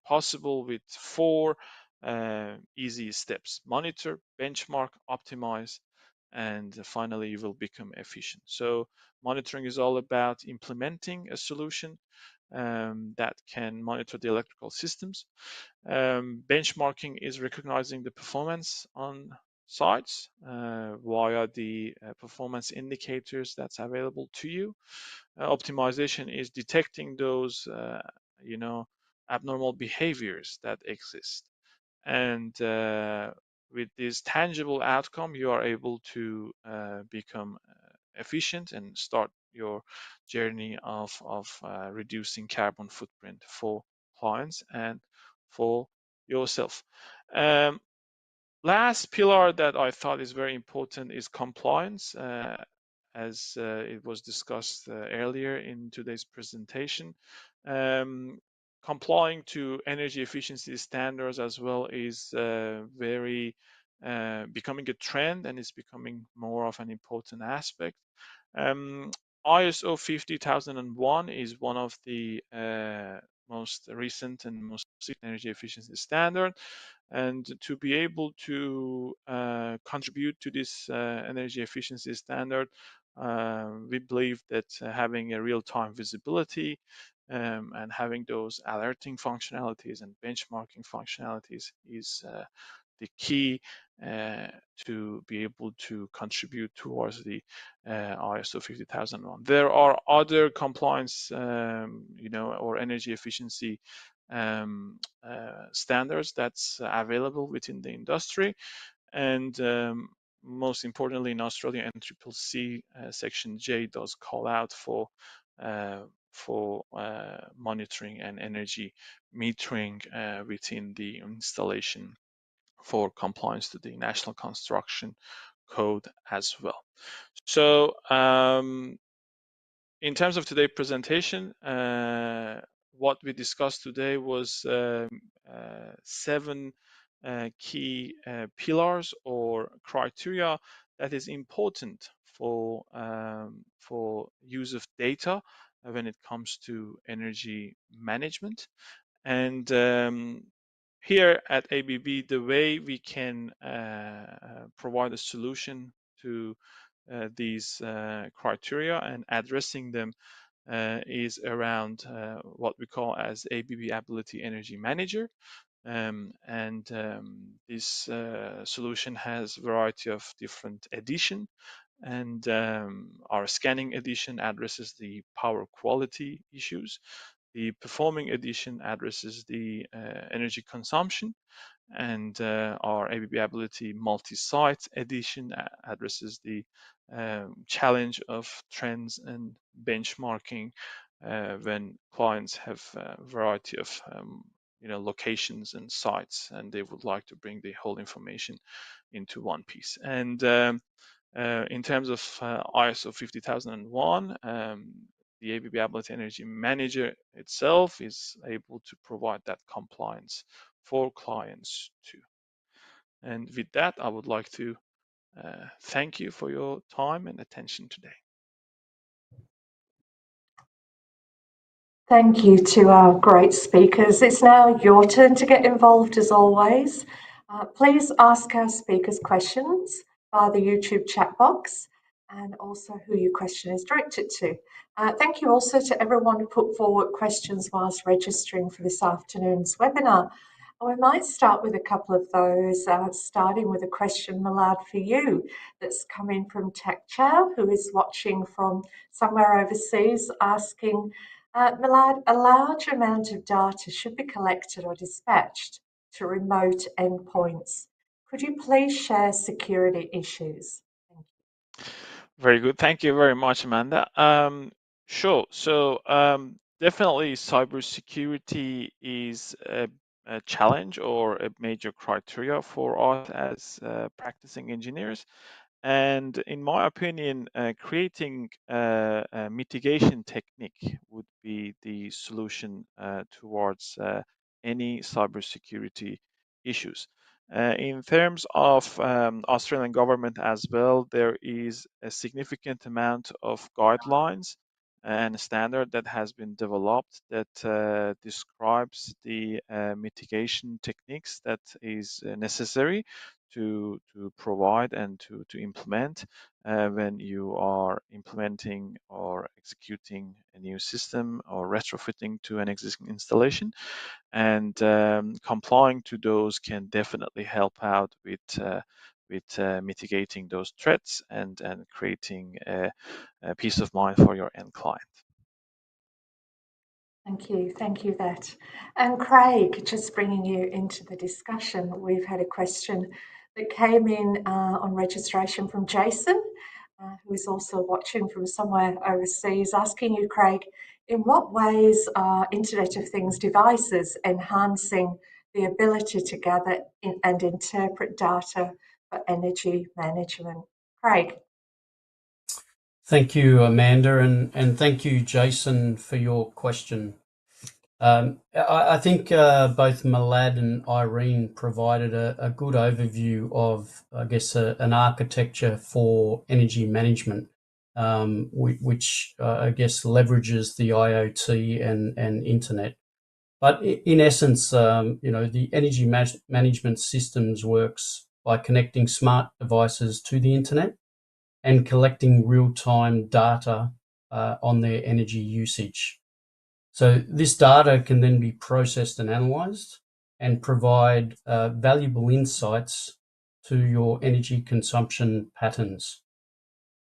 possible with 4 easy steps: monitor, benchmark, optimize, and finally you will become efficient. So monitoring is all about implementing a solution that can monitor the electrical systems. Benchmarking is recognizing the performance on sites via the performance indicators that's available to you. Optimization is detecting those abnormal behaviors that exist, and with this tangible outcome you are able to become efficient and start your journey of reducing carbon footprint for clients and for yourself. Um, Last pillar that I thought is very important is compliance, as it was discussed earlier in today's presentation. Um, Complying to energy efficiency standards as well is very becoming a trend, and it's becoming more of an important aspect. ISO 50001 is one of the most recent and most energy efficiency standard, and to be able to contribute to this energy efficiency standard, we believe that having a real-time visibility and having those alerting functionalities and benchmarking functionalities is the key to be able to contribute towards the ISO 50001. There are other compliance, or energy efficiency standards that's available within the industry, and most importantly in Australia, NCCC Section J does call out for monitoring and energy metering within the installation for compliance to the National Construction Code as well. So in terms of today's presentation, what we discussed today was 7 key pillars or criteria that is important for use of data when it comes to energy management. And here at ABB, the way we can provide a solution to these criteria and addressing them is around what we call as ABB Ability Energy Manager. This solution has a variety of different edition, and our scanning edition addresses the power quality issues. The performing edition addresses the energy consumption, and our ABB Ability Multi-Site edition addresses the challenge of trends and benchmarking when clients have a variety of locations and sites, and they would like to bring the whole information into one piece. And in terms of ISO 50001, the ABB Ability Energy Manager itself is able to provide that compliance for clients too. And with that, I would like to thank you for your time and attention today. Thank you to our great speakers. It's now your turn to get involved as always. Please ask our speakers questions via the YouTube chat box and also who your question is directed to. Thank you also to everyone who put forward questions whilst registering for this afternoon's webinar. We might start with a couple of those, starting with a question, Milad, for you, that's coming from Tech Chow, who is watching from somewhere overseas, asking, Milad, a large amount of data should be collected or dispatched to remote endpoints. Could you please share security issues? Thank you. Very good. Thank you very much, Amanda. Sure. So definitely cybersecurity is a challenge or a major criteria for us as practicing engineers. And in my opinion, creating a mitigation technique would be the solution towards any cybersecurity issues. In terms of Australian government as well, there is a significant amount of guidelines and standard that has been developed that describes the mitigation techniques that is necessary to provide and to implement when you are implementing or executing a new system or retrofitting to an existing installation. And complying to those can definitely help out with mitigating those threats and creating a peace of mind for your end client. Thank you that. And Craig, just bringing you into the discussion, we've had a question that came in on registration from Jason, who is also watching from somewhere overseas, asking you, Craig, in what ways are Internet of Things devices enhancing the ability to gather and interpret data for energy management? Craig. Thank you, Amanda, and thank you, Jason, for your question. I think both Milad and Irene provided a good overview of, I guess, an architecture for energy management, which I guess leverages the IoT and internet. But in essence, the energy management systems works by connecting smart devices to the internet and collecting real-time data on their energy usage. So this data can then be processed and analysed and provide valuable insights to your energy consumption patterns.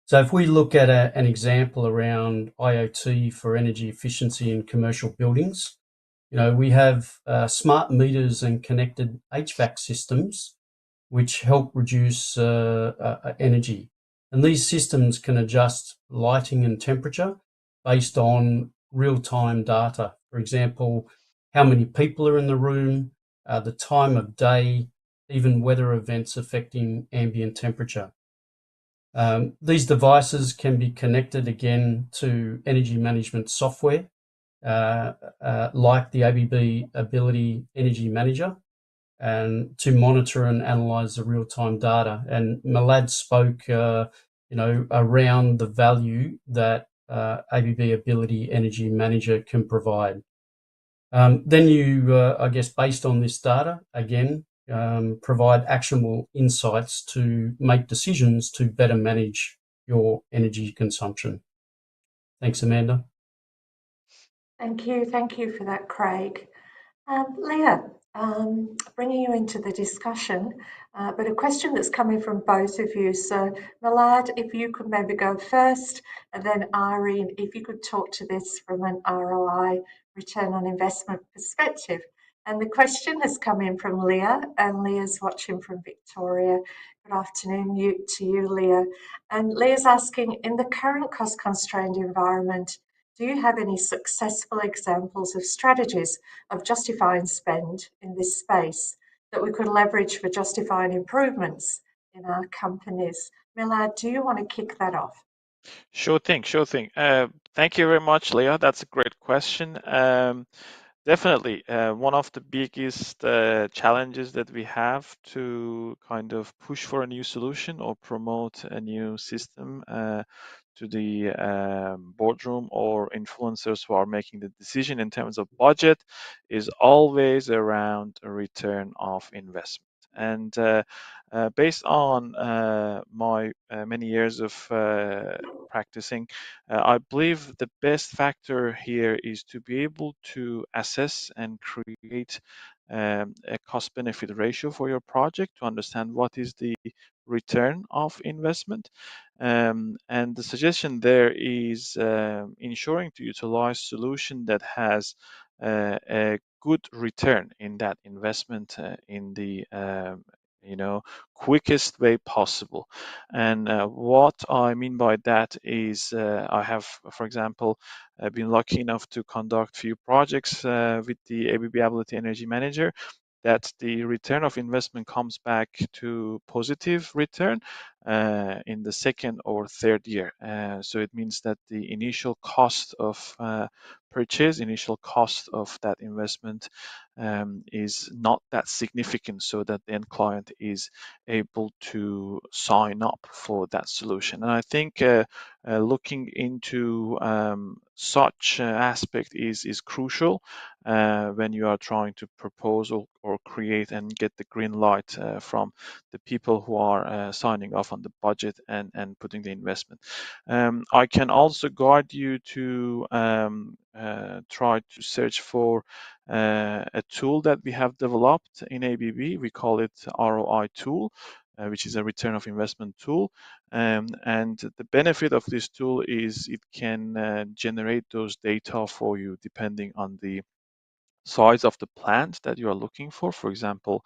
So if we look at an example around IoT for energy efficiency in commercial buildings, we have smart meters and connected HVAC systems which help reduce energy. And these systems can adjust lighting and temperature based on real-time data. For example, how many people are in the room, the time of day, even weather events affecting ambient temperature. These devices can be connected again to energy management software, like the ABB Ability Energy Manager, and to monitor and analyze the real-time data. And Milad spoke, around the value that ABB Ability Energy Manager can provide. Then you, I guess, based on this data, again, provide actionable insights to make decisions to better manage your energy consumption. Thanks, Amanda. Thank you for that, Craig. Leah, bringing you into the discussion, but a question that's coming from both of you. So, Milad, if you could maybe go first, and then Irene, if you could talk to this from an ROI, return on investment perspective. And the question has come in from Leah, and Leah's watching from Victoria. Good afternoon to you, Leah. And Leah's asking, in the current cost-constrained environment, do you have any successful examples of strategies of justifying spend in this space that we could leverage for justifying improvements in our companies? Milad, do you want to kick that off? Sure thing. Thank you very much, Leah. That's a great question. Definitely, one of the biggest challenges that we have to kind of push for a new solution or promote a new system to the boardroom or influencers who are making the decision in terms of budget is always around a return of investment. And based on my many years of practicing, I believe the best factor here is to be able to assess and create a cost benefit ratio for your project to understand what is the return of investment. And the suggestion there is ensuring to utilize solution that has a good return in that investment in the quickest way possible. And what I mean by that is I have, for example, been lucky enough to conduct few projects with the ABB Ability Energy Manager that the return of investment comes back to positive return in the second or third year. So it means that the initial cost of purchase, initial cost of that investment is not that significant, so that the end client is able to sign up for that solution. And I think looking into such aspect is crucial when you are trying to propose or create and get the green light from the people who are signing off on the budget and putting the investment. I can also guide you to try to search for a tool that we have developed in ABB. We call it ROI tool, which is a return of investment tool. And the benefit of this tool is it can generate those data for you depending on the size of the plant that you are looking for. For example,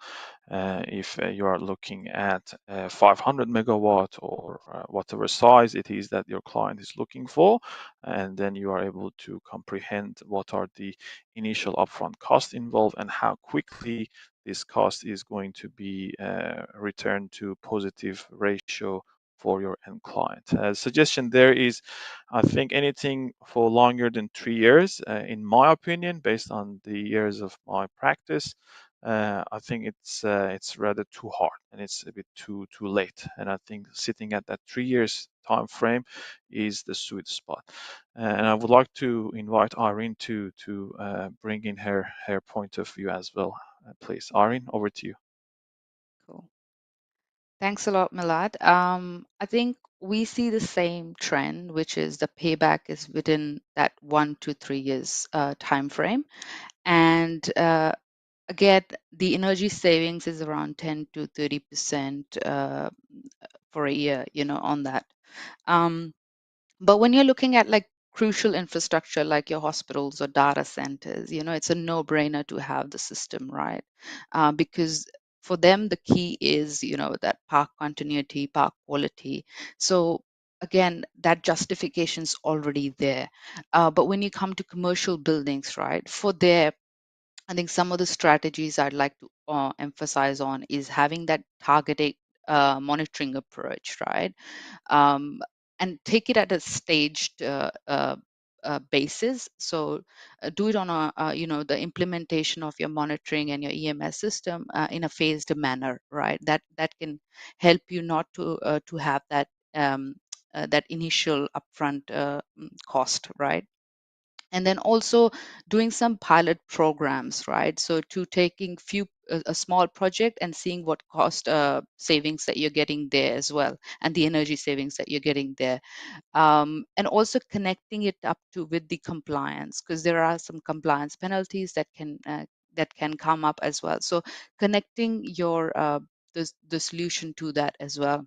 if you are looking at 500 megawatt or whatever size it is that your client is looking for, and then you are able to comprehend what are the initial upfront costs involved and how quickly this cost is going to be returned to positive ratio for your end client. Suggestion there is, I think anything for longer than 3 years, in my opinion, based on the years of my practice, I think it's rather too hard and it's a bit too late. And I think sitting at that 3 years time frame is the sweet spot. And I would like to invite Irene to bring in her point of view as well. Please, Irene, over to you. Cool. Thanks a lot, Milad. I think we see the same trend, which is the payback is within that 1 to 3 years time frame. And again, the energy savings is around 10 to 30% for a year, on that. But when you're looking at like crucial infrastructure like your hospitals or data centers, it's a no-brainer to have the system, right? Because for them, the key is, that park continuity, park quality. So again, that justification's already there. But when you come to commercial buildings, right, for their I think some of the strategies I'd like to emphasize on is having that targeted monitoring approach, right? Um, and take it at a staged basis. So do it on the implementation of your monitoring and your EMS system in a phased manner, right? That can help you not to have that initial upfront cost, right? And then also doing some pilot programs, right? So to taking a small project and seeing what cost savings that you're getting there as well, and the energy savings that you're getting there, and also connecting it up to with the compliance, because there are some compliance penalties that can come up as well. So connecting your the solution to that as well,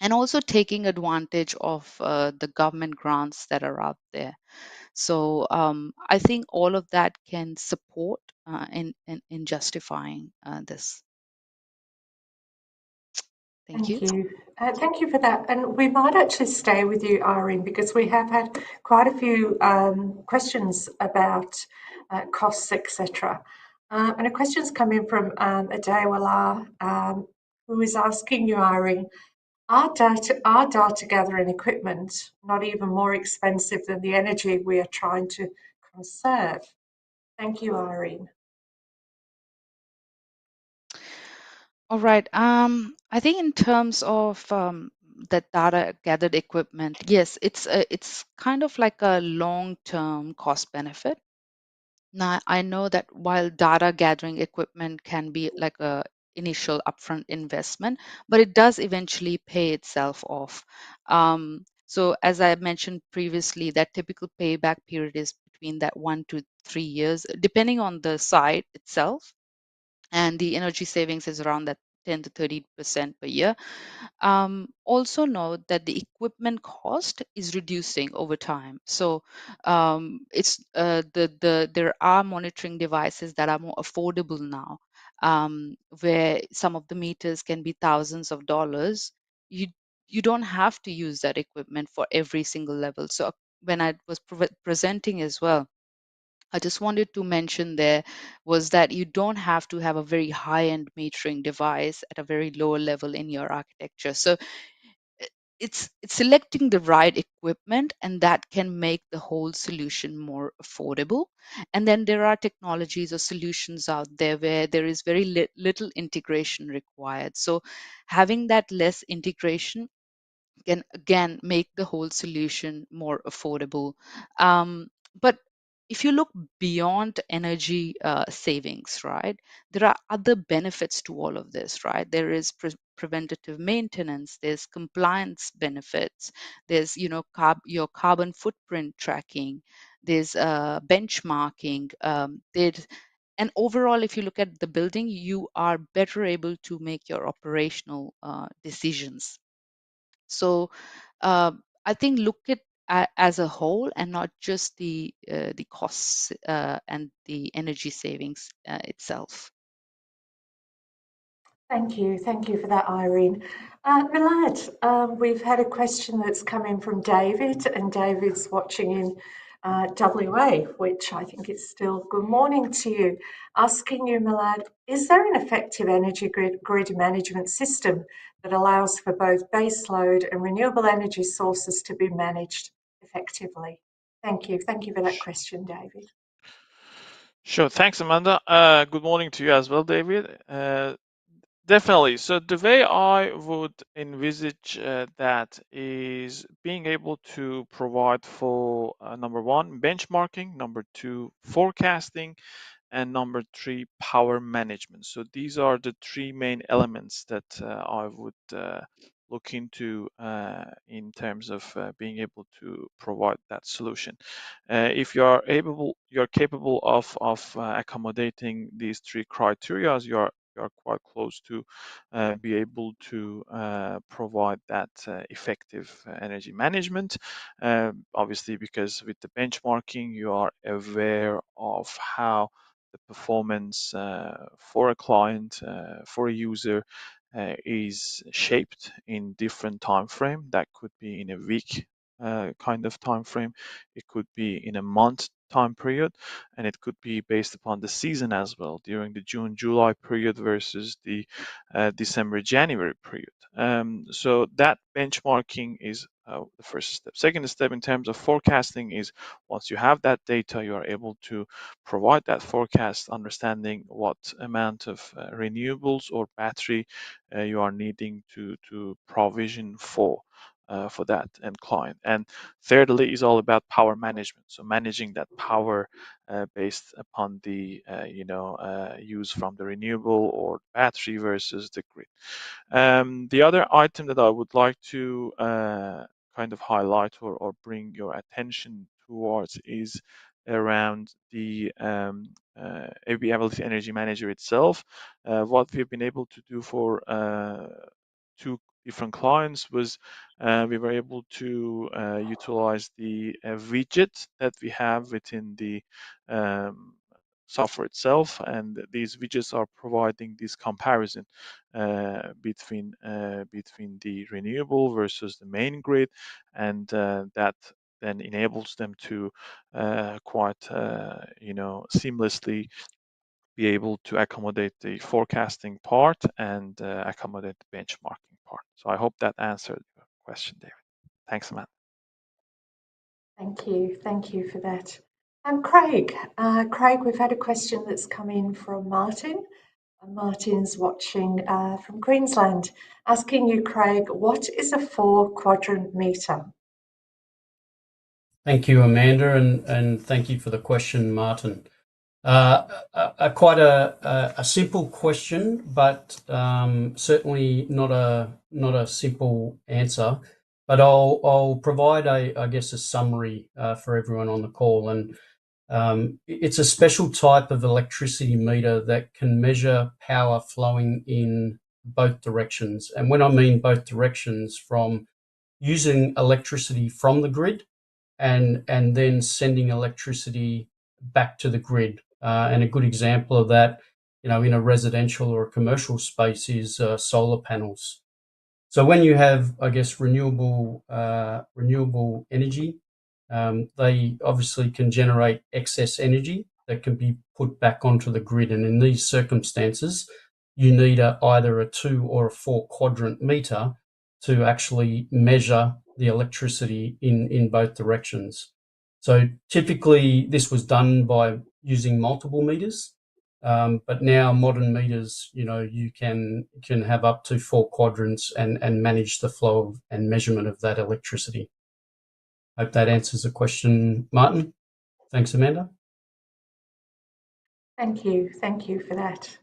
and also taking advantage of the government grants that are out there. So I think all of that can support in justifying this. Thank you. Thank you. Thank you for that. And we might actually stay with you, Irene, because we have had quite a few questions about costs, etc. And a question's come in from Adewala, who is asking you, Irene, are data gathering equipment not even more expensive than the energy we are trying to conserve? Thank you, Irene. All right. I think in terms of the data gathered equipment, yes, it's kind of like a long-term cost benefit. Now, I know that while data gathering equipment can be like a initial upfront investment, but it does eventually pay itself off. So as I mentioned previously, that typical payback period is between that 1 to 3 years, depending on the site itself, and the energy savings is around that 10 to 30% per year. Also note that the equipment cost is reducing over time. So it's there are monitoring devices that are more affordable now, where some of the meters can be thousands of dollars. You don't have to use that equipment for every single level. So when I was presenting as well, I just wanted to mention there was that you don't have to have a very high-end metering device at a very lower level in your architecture. So i- it's selecting the right equipment, and that can make the whole solution more affordable. And then there are technologies or solutions out there where there is very little integration required. So having that less integration can again make the whole solution more affordable. But if you look beyond energy savings, right, there are other benefits to all of this, right? There is preventative maintenance, there's compliance benefits, there's your carbon footprint tracking, there's benchmarking, there's and overall, if you look at the building, you are better able to make your operational decisions. So I think look at as a whole and not just the costs and the energy savings itself. Thank you. Thank you for that, Irene. Milad, we've had a question that's come in from David, and David's watching in WA, which I think is still good morning to you. Asking you, Milad, is there an effective energy grid management system that allows for both baseload and renewable energy sources to be managed effectively? Thank you. Thank you for that question, David. Sure. Thanks, Amanda. Good morning to you as well, David. Definitely. So the way I would envisage that is being able to provide for number one, benchmarking, number two, forecasting, and number three, power management. So these are the three main elements that I would look into in terms of being able to provide that solution. If you're capable of accommodating these three criteria, you are quite close to be able to provide that effective energy management. Obviously, because with the benchmarking, you are aware of how the performance for a client, for a user, is shaped in different time frame. That could be in a week kind of time frame. It could be in a month time period, and it could be based upon the season as well, during the June-July period versus the December-January period. So that benchmarking is the first step. Second step in terms of forecasting is once you have that data, you are able to provide that forecast, understanding what amount of renewables or battery you are needing to provision for that end client. And thirdly is all about power management. So managing that power based upon the use from the renewable or battery versus the grid. The other item that I would like to kind of highlight or bring your attention towards is around the Ability Energy Manager itself. What we've been able to do for two different clients was we were able to utilize the widget that we have within the software itself, and these widgets are providing this comparison between the renewable versus the main grid, and that then enables them to quite seamlessly be able to accommodate the forecasting part and accommodate the benchmarking part. So I hope that answered your question, David. Thanks, Amanda. Thank you. Thank you for that. And Craig, we've had a question that's come in from Martin. Martin's watching from Queensland, asking you, Craig, what is a 4-quadrant meter? Thank you, Amanda, and thank you for the question, Martin. Quite a simple question, but certainly not a simple answer. But I'll provide a summary for everyone on the call. And it's a special type of electricity meter that can measure power flowing in both directions. And when I mean both directions, from using electricity from the grid and then sending electricity back to the grid. And a good example of that, in a residential or a commercial space is solar panels. So when you have, renewable energy, they obviously can generate excess energy that can be put back onto the grid. And in these circumstances, you need either a 2 or a 4-quadrant meter to actually measure the electricity in both directions. So typically this was done by using multiple meters. But now modern meters, you can have up to 4 quadrants and manage the flow of, and measurement of that electricity. Hope that answers the question, Martin. Thanks, Amanda. Thank you for that.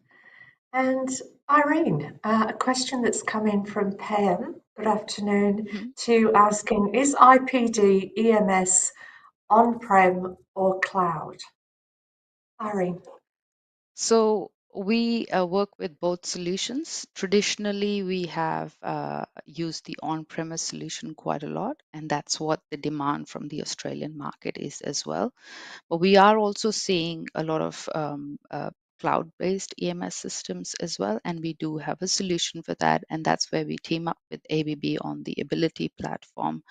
And Irene, a question that's come in from Pam, good afternoon, to asking, is IPD EMS on-prem or cloud? Irene. So we work with both solutions. Traditionally, we have used the on-premise solution quite a lot, and that's what the demand from the Australian market is as well. But we are also seeing a lot of cloud-based EMS systems as well, and we do have a solution for that, and that's where we team up with ABB on the Ability platform.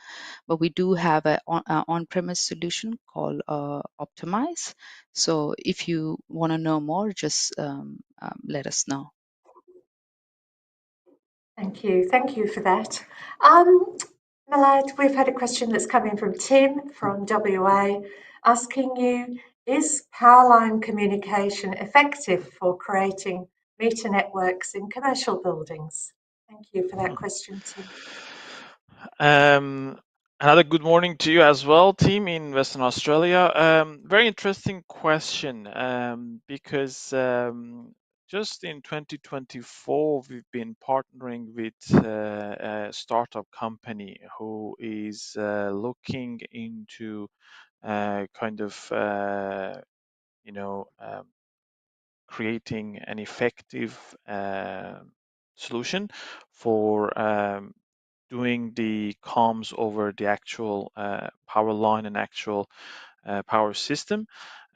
But we do have an on-premise solution called Optimize. So if you want to know more, just let us know. Thank you for that. Malad, we've had a question that's come in from Tim from WA, asking you, is Powerline communication effective for creating meter networks in commercial buildings? Thank you for that question, Tim. Another good morning to you as well, team in Western Australia. Very interesting question, because just in 2024, we've been partnering with a startup company who is looking into creating an effective solution for doing the comms over the actual power line and actual power system.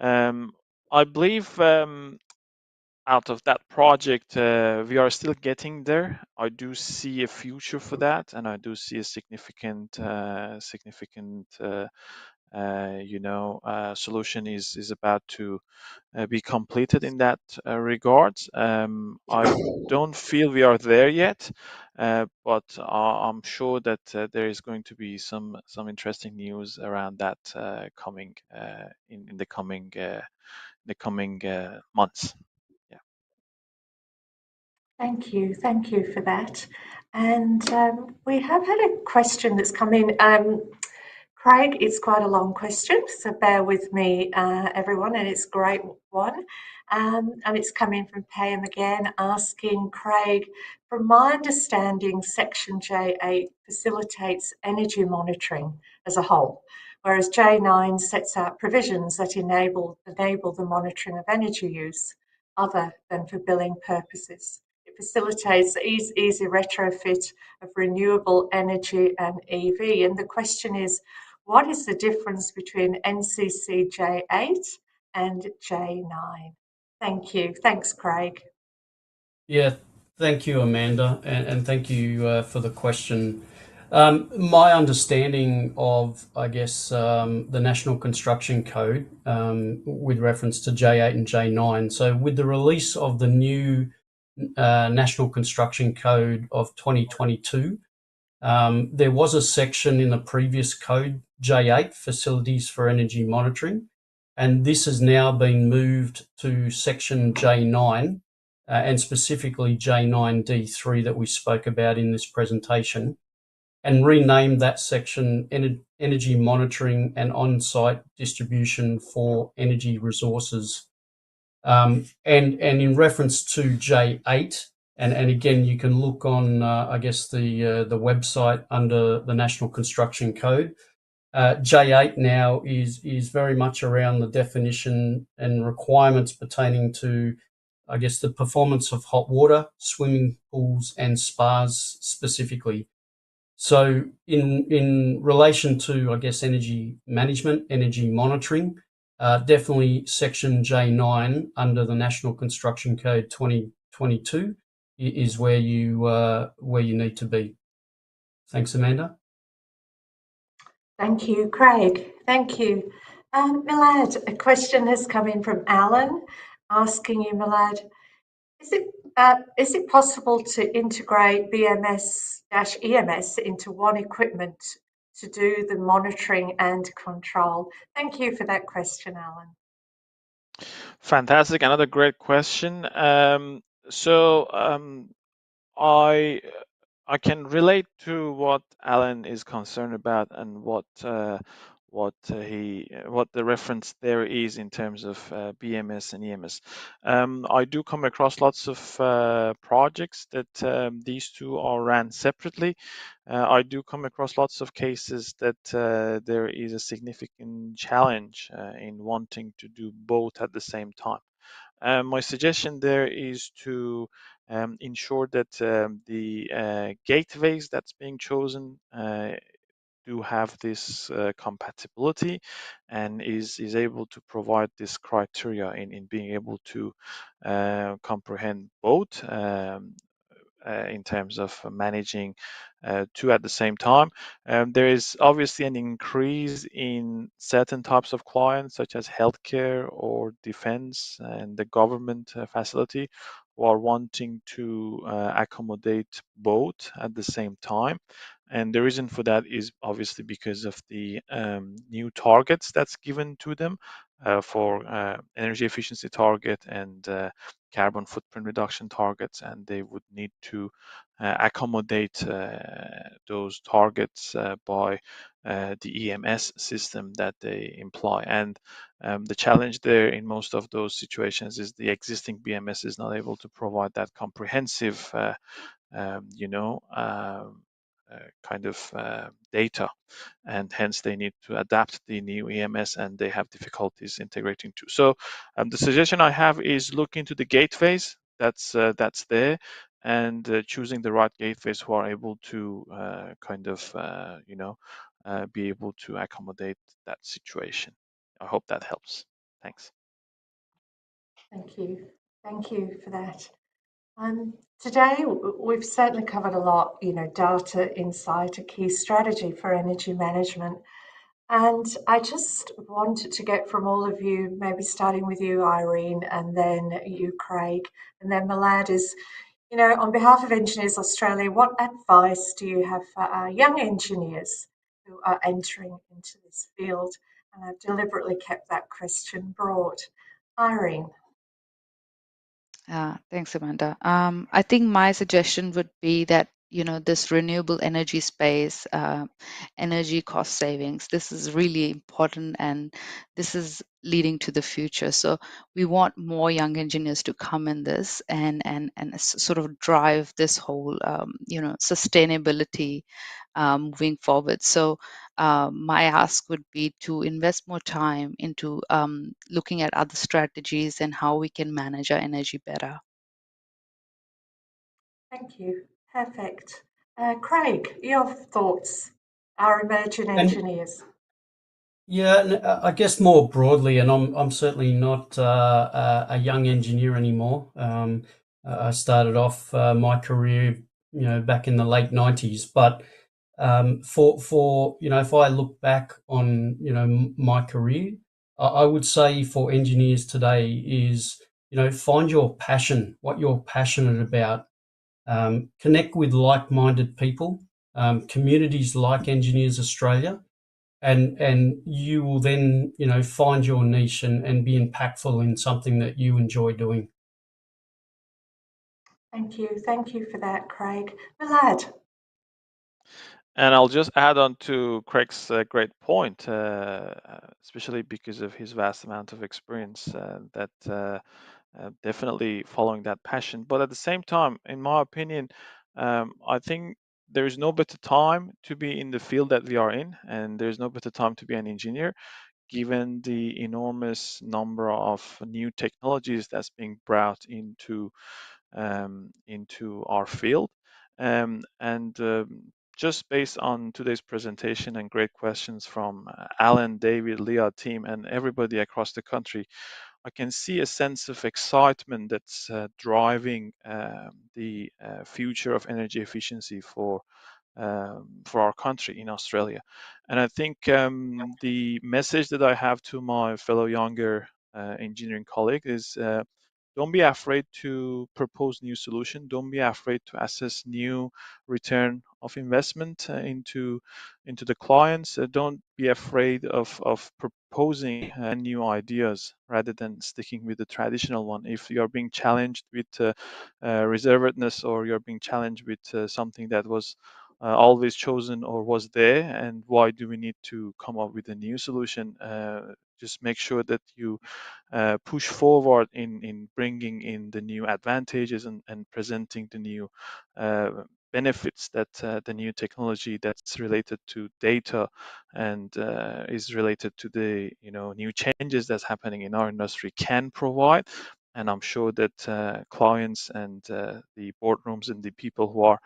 I believe out of that project, we are still getting there. I do see a future for that, and I do see a significant solution is about to be completed in that regard. I don't feel we are there yet, but I'm sure that there is going to be some interesting news around that coming in the coming months. Yeah. Thank you for that. And we have had a question that's come in. Craig, it's quite a long question, so bear with me, everyone, and it's a great one. And it's coming from Pam again, asking Craig, from my understanding, Section J8 facilitates energy monitoring as a whole, whereas J9 sets out provisions that enable the monitoring of energy use other than for billing purposes. It facilitates easy retrofit of renewable energy and EV. And the question is, what is the difference between NCC J8 and J9? Thank you. Thanks, Craig. Yeah, thank you, Amanda, and thank you for the question. My understanding of, I guess, the National Construction Code with reference to J8 and J9. So with the release of the new National Construction Code of 2022, there was a section in the previous code, J8, Facilities for Energy Monitoring, and this has now been moved to section J9, and specifically J9D3 that we spoke about in this presentation, and renamed that section Energy Monitoring and On-Site Distribution for Energy Resources. And in reference to J8, and again, you can look on, I guess, the website under the National Construction Code. J8 now is very much around the definition and requirements pertaining to, I guess, the performance of hot water, swimming pools, and spas specifically. So in relation to, I guess, energy management, energy monitoring, definitely section J9 under the National Construction Code 2022 is where you need to be. Thanks, Amanda. Thank you, Craig. Thank you. Milad, a question has come in from Alan asking you, Milad, is it possible to integrate BMS-EMS into one equipment to do the monitoring and control? Thank you for that question, Alan. Fantastic. Another great question. So I I can relate to what Alan is concerned about and what the reference there is in terms of BMS and EMS. I do come across lots of projects that these two are ran separately. I do come across lots of cases that there is a significant challenge in wanting to do both at the same time. My suggestion there is to ensure that the gateways that's being chosen do have this compatibility and is able to provide this criteria in being able to comprehend both in terms of managing two at the same time. There is obviously an increase in certain types of clients, such as healthcare or defense and the government facility, who are wanting to accommodate both at the same time. And the reason for that is obviously because of the new targets that's given to them for energy efficiency target and carbon footprint reduction targets, and they would need to accommodate those targets by the EMS system that they employ. And the challenge there in most of those situations is the existing BMS is not able to provide that comprehensive, you know, kind of data, and hence they need to adapt the new EMS and they have difficulties integrating too. So the suggestion I have is look into the gateways that's there, and choosing the right gateways who are able to kind of be able to accommodate that situation. I hope that helps. Thanks. Thank you. Thank you for that. Today, we've certainly covered a lot, data, insight, a key strategy for energy management. And I just wanted to get from all of you, maybe starting with you, Irene, and then you, Craig, and then Milad, is, on behalf of Engineers Australia, what advice do you have for our young engineers who are entering into this field? And I've deliberately kept that question broad. Irene. Thanks, Amanda. I think my suggestion would be that, this renewable energy space, energy cost savings, this is really important, and this is leading to the future. So we want more young engineers to come in this and sort of drive this whole, sustainability moving forward. So my ask would be to invest more time into looking at other strategies and how we can manage our energy better. Thank you. Perfect. Craig, your thoughts, our emerging And engineers. yeah, I guess more broadly, and I'm certainly not a young engineer anymore. I started off my career, back in the late '90s. But for if I look back on my career, I would say for engineers today is find your passion, what you're passionate about. Connect with like-minded people, communities like Engineers Australia, and you will then find your niche and be impactful in something that you enjoy doing. Thank you. Thank you for that, Craig. Milad. And I'll just add on to Craig's great point, especially because of his vast amount of experience, that definitely following that passion. But at the same time, in my opinion, I think there is no better time to be in the field that we are in, and there's no better time to be an engineer, given the enormous number of new technologies that's being brought into our field. And just based on today's presentation and great questions from Alan, David, Leah, team, and everybody across the country, I can see a sense of excitement that's driving the future of energy efficiency for our country in Australia. And I think the message that I have to my fellow younger engineering colleague is don't be afraid to propose new solution. Don't be afraid to assess new return of investment into the clients. Don't be afraid of proposing new ideas rather than sticking with the traditional one. If you're being challenged with reservedness, or you're being challenged with something that was always chosen or was there, and why do we need to come up with a new solution? Just make sure that you push forward in bringing in the new advantages and presenting the new benefits that the new technology that's related to data and is related to the new changes that's happening in our industry can provide. And I'm sure that clients and the boardrooms and the people who are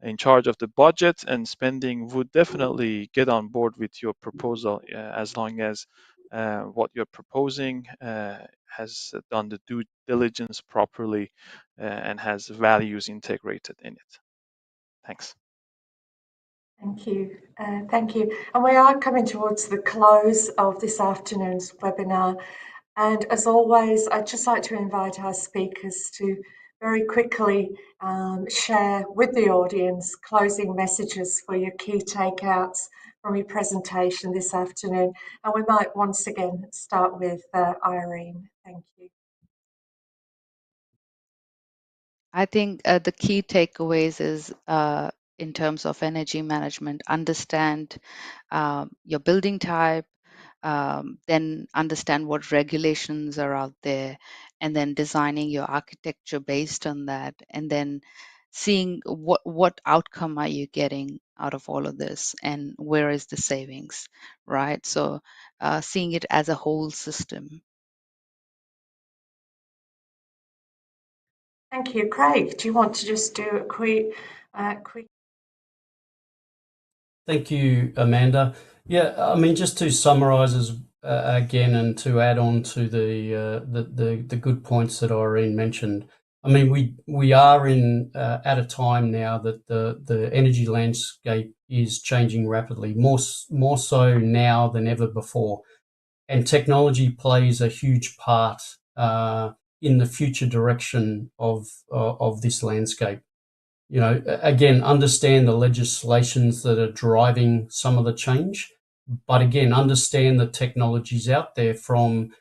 in charge of the budget and spending would definitely get on board with your proposal, as long as what you're proposing has done the due diligence properly and has values integrated in it. Thanks. Thank you. Thank you. And we are coming towards the close of this afternoon's webinar. And as always, I'd just like to invite our speakers to very quickly share with the audience closing messages for your key takeouts from your presentation this afternoon. And we might once again start with Irene. Thank you. I think the key takeaways is in terms of energy management, understand your building type, then understand what regulations are out there, and then designing your architecture based on that, and then seeing what outcome are you getting out of all of this, and where is the savings, right? So seeing it as a whole system. Thank you. Craig, do you want to just do a quick Thank you, Amanda. Yeah, I mean, just to summarise again, and to add on to the good points that Irene mentioned. I mean, we are at a time now that the energy landscape is changing rapidly, more so now than ever before, and technology plays a huge part in the future direction of this landscape. You know, again, understand the legislations that are driving some of the change, but again, understand the technologies out there from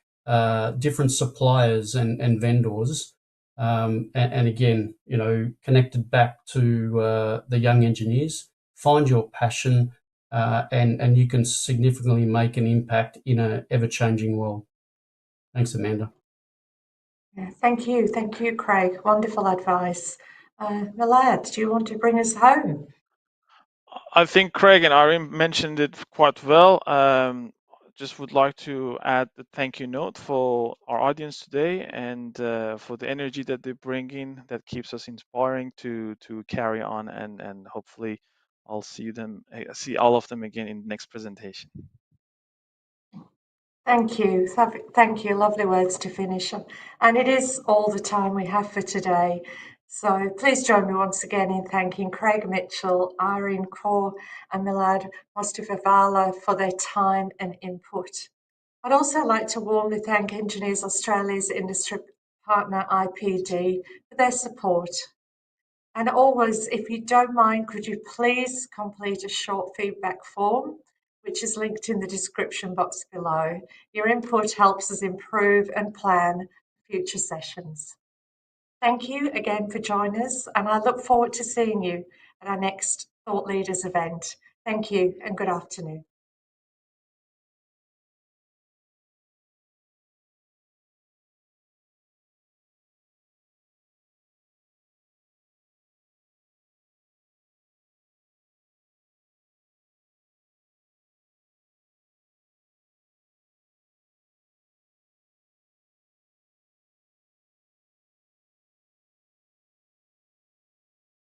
different suppliers and vendors. And again, you know, connected back to the young engineers, find your passion, and you can significantly make an impact in an ever-changing world. Thanks, Amanda. Yeah, thank you, Craig. Wonderful advice. Milad, do you want to bring us home? I think Craig and Irene mentioned it quite well. Just would like to add a thank you note for our audience today, and for the energy that they bring in that keeps us inspiring to carry on, and hopefully I'll see all of them again in the next presentation. Thank you. Thank you. Lovely words to finish on. And it is all the time we have for today. So please join me once again in thanking Craig Mitchell, Irene Kaur, and Milad Mostafavala for their time and input. I'd also like to warmly thank Engineers Australia's industry partner IPD for their support. And always, if you don't mind, could you please complete a short feedback form, which is linked in the description box below. Your input helps us improve and plan future sessions. Thank you again for joining us, and I look forward to seeing you at our next Thought Leaders event. Thank you and good afternoon.